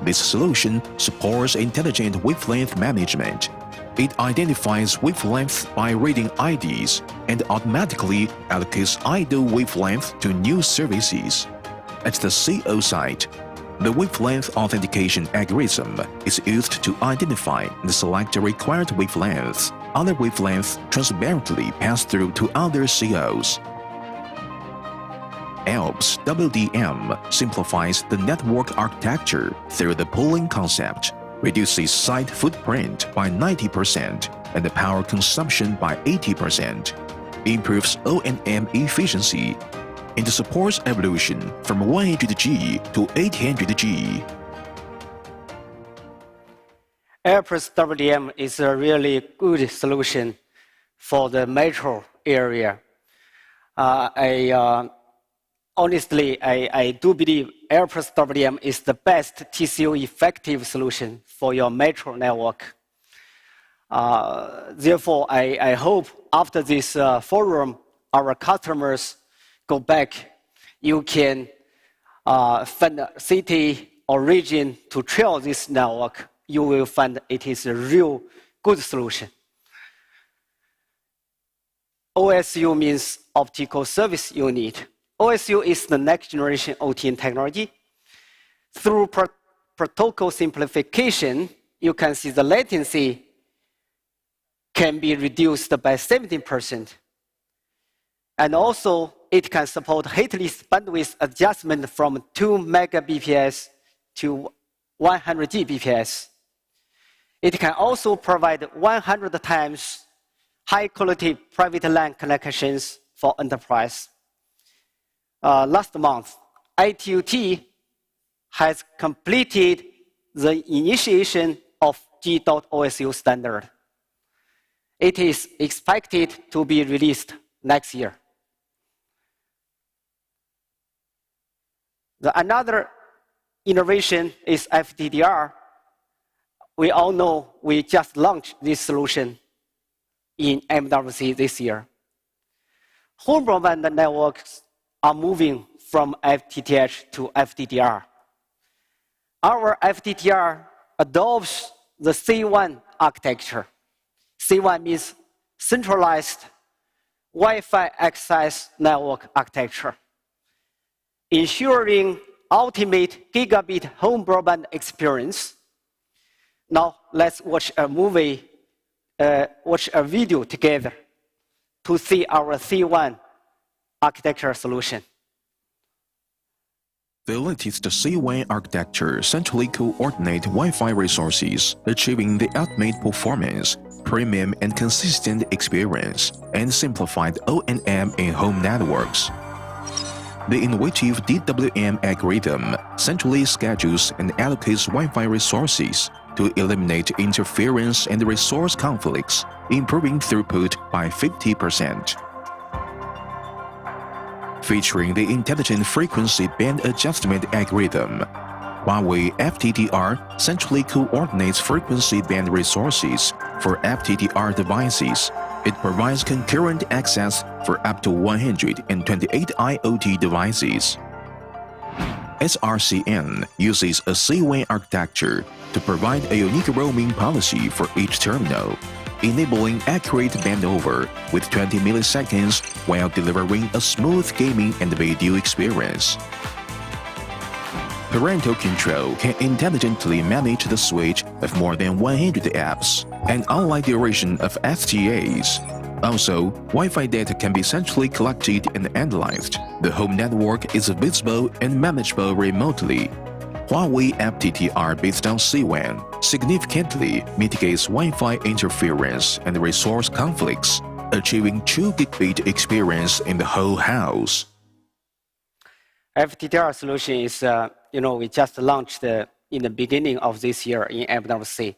This solution supports intelligent wavelength management. It identifies wavelengths by reading IDs and automatically allocates idle wavelength to new services. At the CO site, the wavelength authentication algorithm is used to identify and select the required wavelengths. Other wavelengths transparently pass through to other COs. Alps WDM simplifies the network architecture through the pooling concept, reduces site footprint by 90% and the power consumption by 80%. improves O&M efficiency and supports evolution from 100G to 800G. Airpress WDM is a really good solution for the metro area. Honestly, I do believe Airpress WDM is the best TCO effective solution for your metro network. Therefore, I hope after this forum, our customers go back, you can find a city or region to trial this network. You will find it is a real good solution. OSU means Optical Service Unit. OSU is the next generation OTN technology. Through protocol simplification, you can see the latency can be reduced by 17%. And also, it can support hitless bandwidth adjustment from 2 Mbps to 100 Gbps. It can also provide 100 times high-quality private LAN connections for enterprise. Last month, ITUT has completed the initiation of G.OSU standard. It is expected to be released next year. Another innovation is FTDR. We all know we just launched this solution in MWC this year. Home broadband networks are moving from FTTH to FTDR. Our FTDR adopts the C1 architecture. C1 means centralized Wi-Fi access network architecture, ensuring ultimate gigabit home broadband experience. Now let's watch a video together to see our C1 architecture solution. The latest C1 architecture centrally coordinates Wi-Fi resources, achieving the ultimate performance, premium and consistent experience, and simplified O&M in home networks. The innovative DWM algorithm centrally schedules and allocates Wi-Fi resources to eliminate interference and resource conflicts, improving throughput by 50%. Featuring the intelligent frequency band adjustment algorithm, Huawei FTTR centrally coordinates frequency band resources for FTTR devices. It provides concurrent access for up to 128 IoT devices. SRCN uses a C1 architecture to provide a unique roaming policy for each terminal, enabling accurate bandover with 20 milliseconds while delivering a smooth gaming and video experience. Parental control can intelligently manage the switch of more than 100 apps and online duration of STAs. Also, Wi-Fi data can be centrally collected and analyzed. The home network is visible and manageable remotely. Huawei FTTR based on C1 significantly mitigates Wi-Fi interference and resource conflicts, achieving true gigabit experience in the whole house. FTTR solution is, we just launched in the beginning of this year in MWC.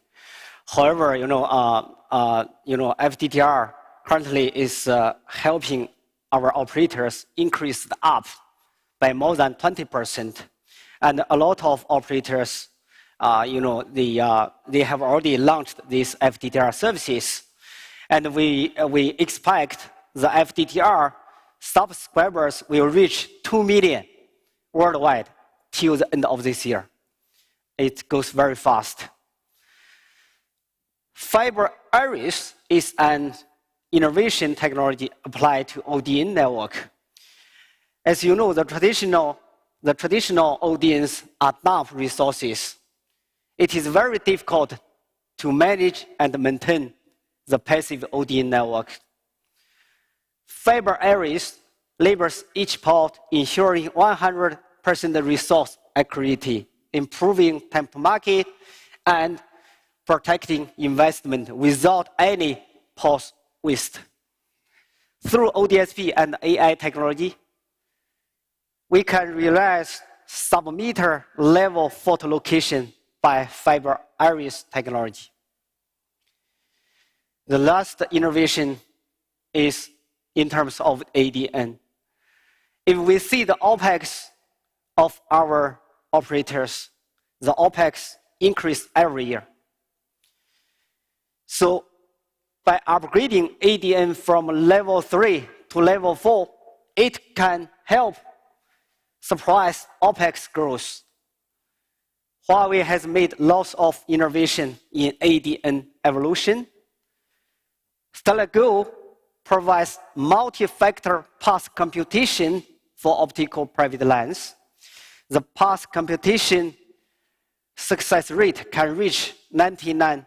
However, FTTR currently is helping our operators increase the up by more than 20%. And a lot of operators, they have already launched these FTTR services. And we expect the FTTR subscribers will reach 2 million worldwide till the end of this year. It goes very fast. Fiber Iris is an innovation technology applied to ODN network. As you know, the traditional ODNs are enough resources. It is very difficult to manage and maintain the passive ODN network. Fiber Iris labels each port, ensuring 100% resource accuracy, improving time to market, and protecting investment without any port waste. Through ODSP and AI technology, we can realize sub-meter level photo location by fiber iris technology. The last innovation is in terms of ADN. If we see the OPEX of our operators, the OPEX increase every year. So by upgrading ADN from level 3 to level 4, it can help suppress OPEX growth. Huawei has made lots of innovation in ADN evolution. Stellar Go provides multi-factor path computation for optical private lines. The path computation success rate can reach 99%.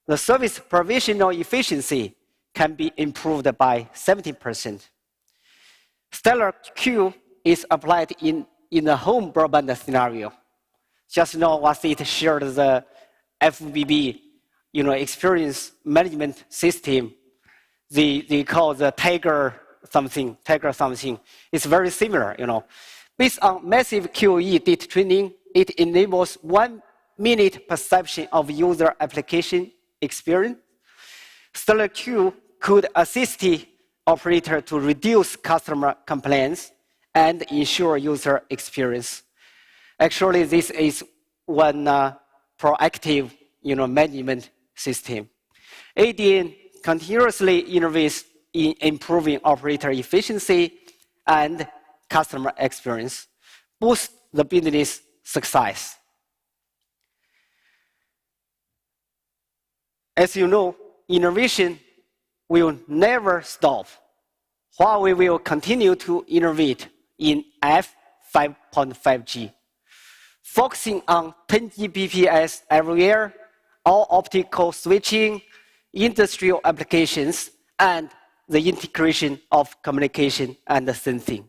The service provisional efficiency can be improved by 70%. Stellar Q is applied in a home broadband scenario. Just now, Wasit shared the FBB, experience management system. They call the Tiger something. It's very similar, Based on massive QoE data training, it enables 1 minute perception of user application experience. Stellar Q could assist the operator to reduce customer complaints and ensure user experience. Actually, this is one proactive, management system. ADN continuously innovates in improving operator efficiency and customer experience, boost the business success. As you know, innovation will never stop. Huawei will continue to innovate in F5.5G, focusing on 10 Gbps everywhere, all optical switching, industrial applications, and the integration of communication and sensing.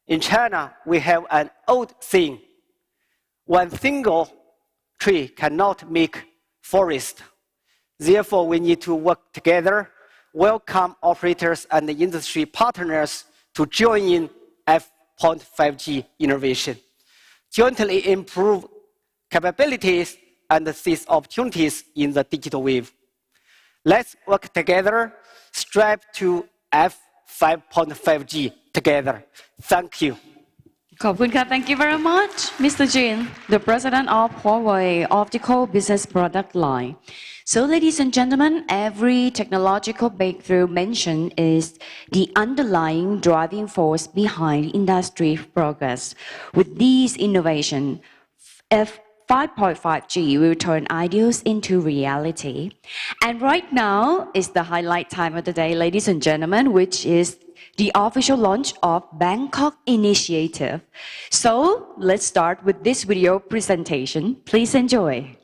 In China, we have an old saying: one single tree cannot make forest. Therefore, we need to work together, welcome operators and the industry partners to join in F.5G innovation, jointly improve capabilities and seize opportunities in the digital wave. Let's work together, strive to F5.5G together. Thank you. ขอบคุณค่ะ Thank you very much, Mr. Jin, the president of Huawei Optical Business Product Line. So, ladies and gentlemen, every technological breakthrough mentioned is the underlying driving force behind industry progress. With these innovations, F5.5G will turn ideals into reality. And right now is the highlight time of the day, ladies and gentlemen, which is the official launch of Bangkok initiative. So let's start with this video presentation. Please enjoy.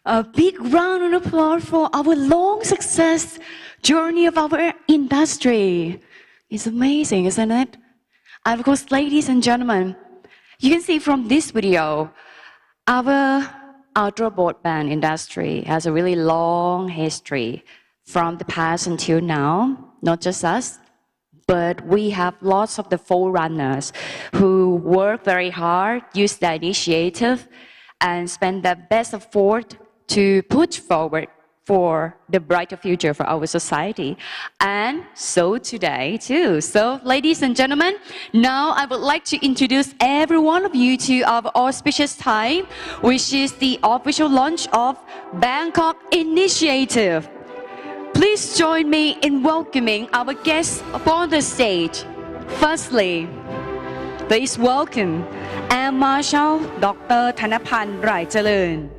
A big round of applause for our long success journey of our industry. It's amazing, isn't it? And of course, ladies and gentlemen, you can see from this video, our ultra-broadband industry has a really long history from the past until now. Not just us, but we have lots of the forerunners who work very hard, use their initiative, and spend their best effort to push forward for the brighter future for our society. And so today too. So ladies and gentlemen, now I would like to introduce every one of you to our auspicious time, which is the official launch of Bangkok initiative. Please join me in welcoming our guests upon the stage. Firstly, Please welcome Air Marshal Dr. Thanapan Raichalerm,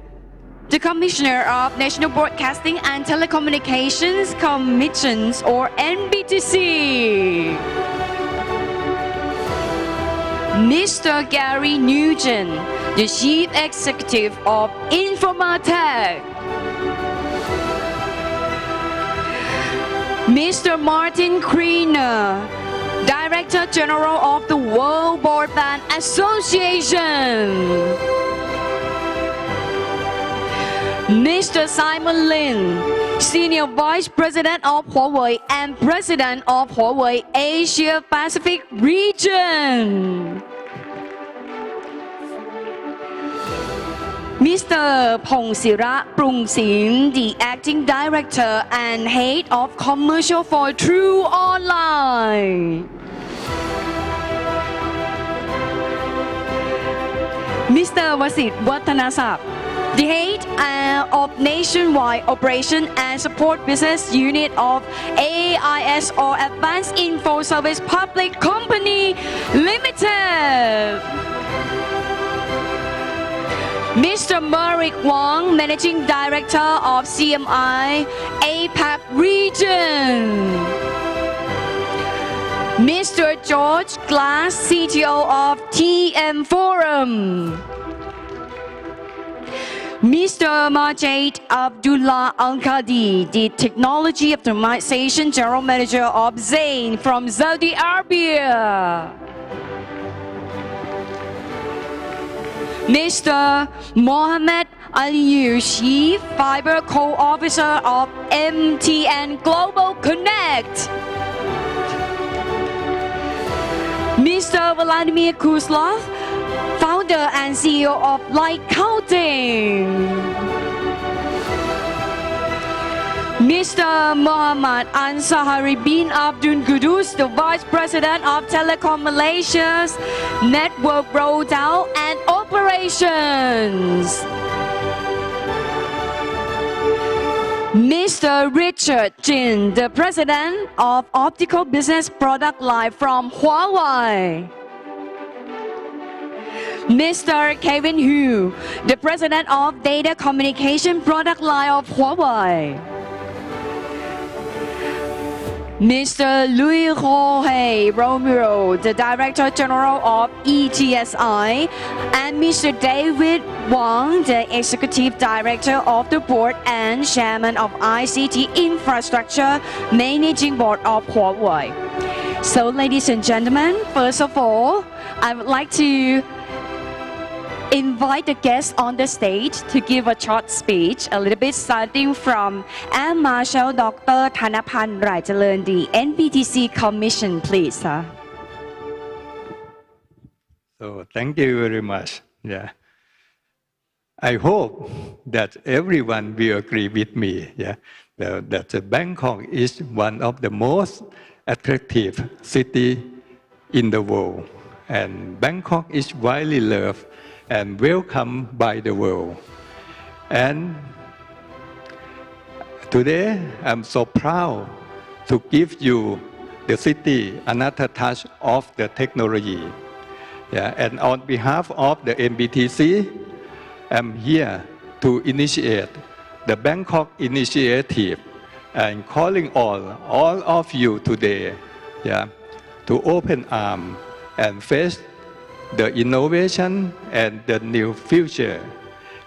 the Commissioner of National Broadcasting and Telecommunications Commissions or NBTC. Mr. Gary Nugent, the Chief Executive of Informatech. Mr. Martin Kriener, Director General of the World Broadband Association. Mr. Simon Lin, Senior Vice President of Huawei and President of Huawei Asia Pacific Region. Mr. Pongsira Prungsin, the Acting Director and Head of Commercial for True Online. Mr. Wasit Watanasap, the Head of Nationwide Operation and Support Business Unit of AIS or Advanced Info Service Public Company Limited. Mr. Merrick Wong, Managing Director of CMI APAC Region. Mr. George Glass, CTO of TM Forum. Mr. Majid Abdullah Al-Qadi, the Technology Optimization General Manager of Zain from Saudi Arabia. Mr. Mohammed Aliyu, Chief Fiber Co-Officer of MTN Global Connect. Mr. Vladimir Kuzlov, Founder and CEO of Light Counting. Mr. Muhammad Ansahari bin Abdul Qudus, the Vice President of Telecom Malaysia's Network Rollout and Operations. Mr. Richard Jin, the President of Optical Business Product Line from Huawei. Mr. Kevin Hu, the President of Data Communication Product Line of Huawei. Mr. Louis Jorge Romero, the Director General of ETSI, and Mr. David Wang, the Executive Director of the Board and Chairman of ICT Infrastructure Managing Board of Huawei. So, ladies and gentlemen, first of all, I would like to invite the guests on the stage to give a short speech, a little bit starting from Air Marshal Dr. Thanapan Raichalerm, the NBTC Commission, please. So thank you very much. Yeah, I hope that everyone will agree with me. Yeah, that Bangkok is one of the most attractive city in the world, and Bangkok is widely loved and welcome by the world. And today, I'm so proud to give you the city another touch of the technology. Yeah, and on behalf of the NBTC, I'm here to initiate the Bangkok initiative and calling all of you today, yeah, to open arms and face the innovation and the new future,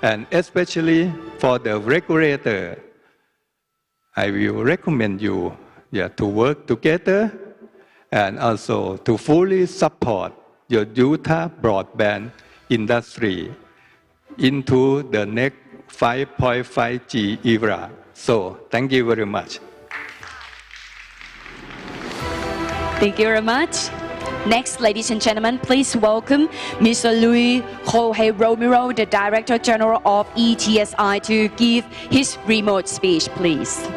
and especially for the regulator, I will recommend you to work together and also to fully support your Ultra-Broadband industry into the next 5.5G era. So, thank you very much. Thank you very much. Next, ladies and gentlemen, please welcome Mr. Louis Jorge Romero, the Director General of ETSI, to give his remote speech, please.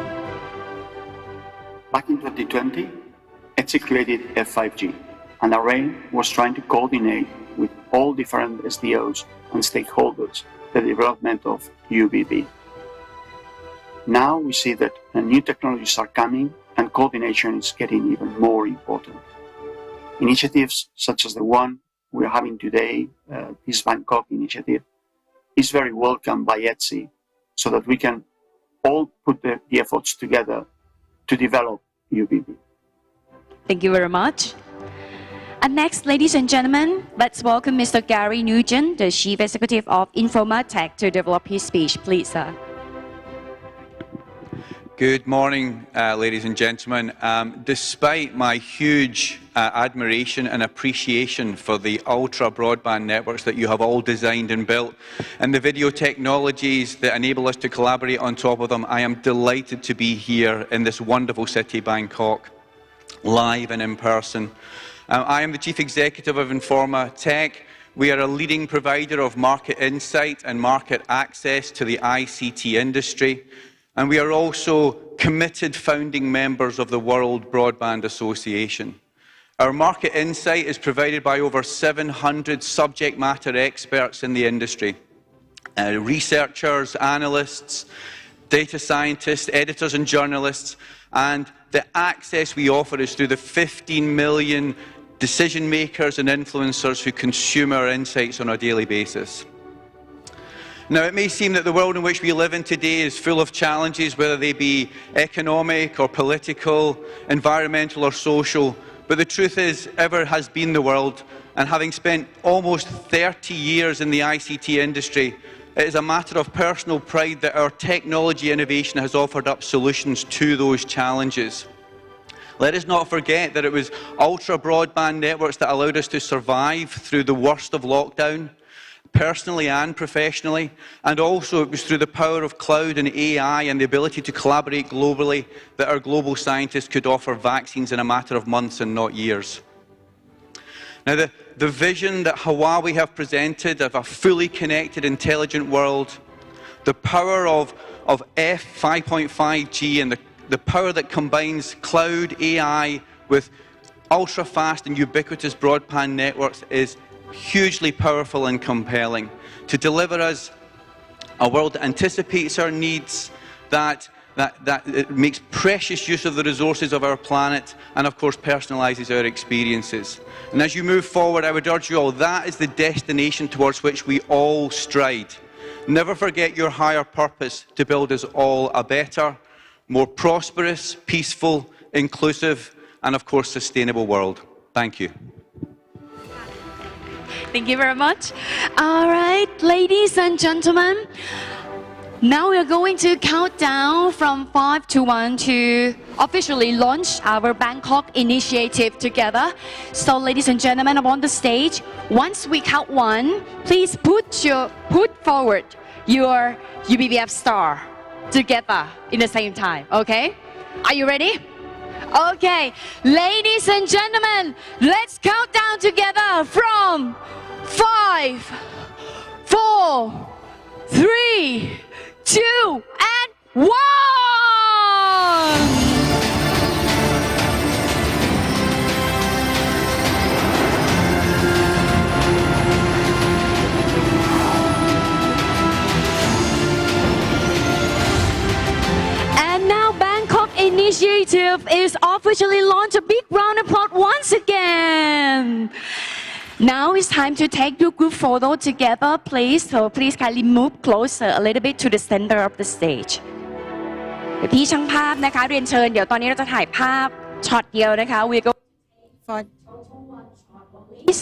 Back in 2020, ETSI created F5G, and our aim was trying to coordinate with all different SDOs and stakeholders the development of UBB. Now we see that new technologies are coming and coordination is getting even more important. Initiatives such as the one we're having today, this Bangkok initiative, is very welcome by ETSI, so that we can all put the efforts together to develop UBB. Thank you very much. And next, ladies and gentlemen, let's welcome Mr. Gary Nugent, the Chief Executive of Informatech, to develop his speech. Please, sir. Good morning, ladies and gentlemen. Despite my huge admiration and appreciation for the ultra-broadband networks that you have all designed and built, and the video technologies that enable us to collaborate on top of them, I am delighted to be here in this wonderful city, Bangkok, live and in person. I am the Chief Executive of Informatech. We are a leading provider of market insight and market access to the ICT industry. And we are also committed founding members of the World Broadband Association. Our market insight is provided by over 700 subject matter experts in the industry. Researchers, analysts, data scientists, editors and journalists. And the access we offer is through the 15 million decision makers and influencers who consume our insights on a daily basis. Now, it may seem that the world in which we live in today is full of challenges, whether they be economic or political, environmental or social, but the truth is, ever has been the world, and having spent almost 30 years in the ICT industry, it is a matter of personal pride that our technology innovation has offered up solutions to those challenges. Let us not forget that it was ultra-broadband networks that allowed us to survive through the worst of lockdown, personally and professionally, and also it was through the power of cloud and AI and the ability to collaborate globally that our global scientists could offer vaccines in a matter of months and not years. Now, the vision that Huawei have presented of a fully connected, intelligent world, the power of F5.5G and the power that combines cloud, AI with ultra-fast and ubiquitous broadband networks is hugely powerful and compelling to deliver us a world that anticipates our needs, that makes precious use of the resources of our planet, and of course personalises our experiences. And as you move forward, I would urge you all, that is the destination towards which we all stride. Never forget your higher purpose to build us all a better, more prosperous, peaceful, inclusive, and of course sustainable world. Thank you. Thank you very much. All right, ladies and gentlemen, now we are going to count down from 5 to 1 to officially launch our Bangkok initiative together. So, ladies and gentlemen, on the stage, once we count 1, please put forward your UBBF star together in the same time, okay? Are you ready? Okay, ladies and gentlemen, let's count down together from 5, 4, 3, 2, and 1! Initiative is officially launched. A big round of applause once again. Now it's time to take your group photo together, please. So please kindly move closer a little bit to the center of the stage. พี่ช่างภาพนะคะเรียนเชิญเดี๋ยวตอนนี้เราจะถ่ายภาพช็อตเดียวนะคะ We're going for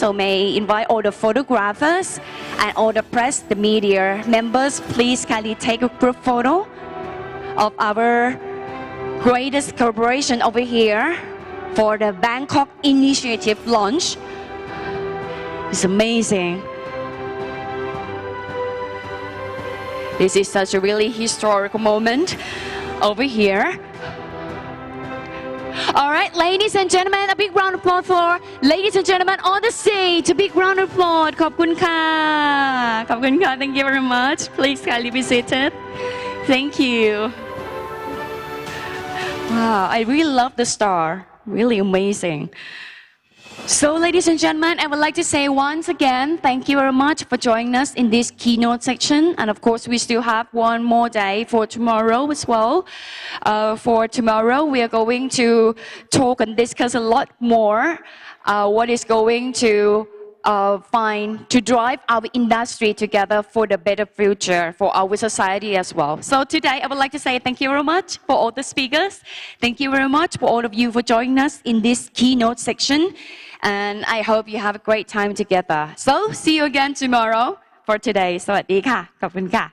so may invite all the photographers and all the press, the media members, please kindly take a group photo of our greatest collaboration over here for the Bangkok initiative launch. It's amazing. This is such a really historical moment over here. All right, ladies and gentlemen, a big round of applause for ladies and gentlemen on the stage. A big round of applause. ขอบคุณค่ะ ขอบคุณค่ะ Thank you very much. Please kindly be seated. Thank you. Wow, I really love the star. Really amazing. So, ladies and gentlemen, I would like to say once again, thank you very much for joining us in this keynote section. And of course, we still have one more day for tomorrow as well. For tomorrow, we are going to talk and discuss a lot more what is going to find to drive our industry together for the better future for our society as well. So today I would like to say thank you very much for all the speakers. Thank you very much for all of you for joining us in this keynote section. And I hope you have a great time together. So see you again tomorrow for today. สวัสดีค่ะ ขอบคุณค่ะ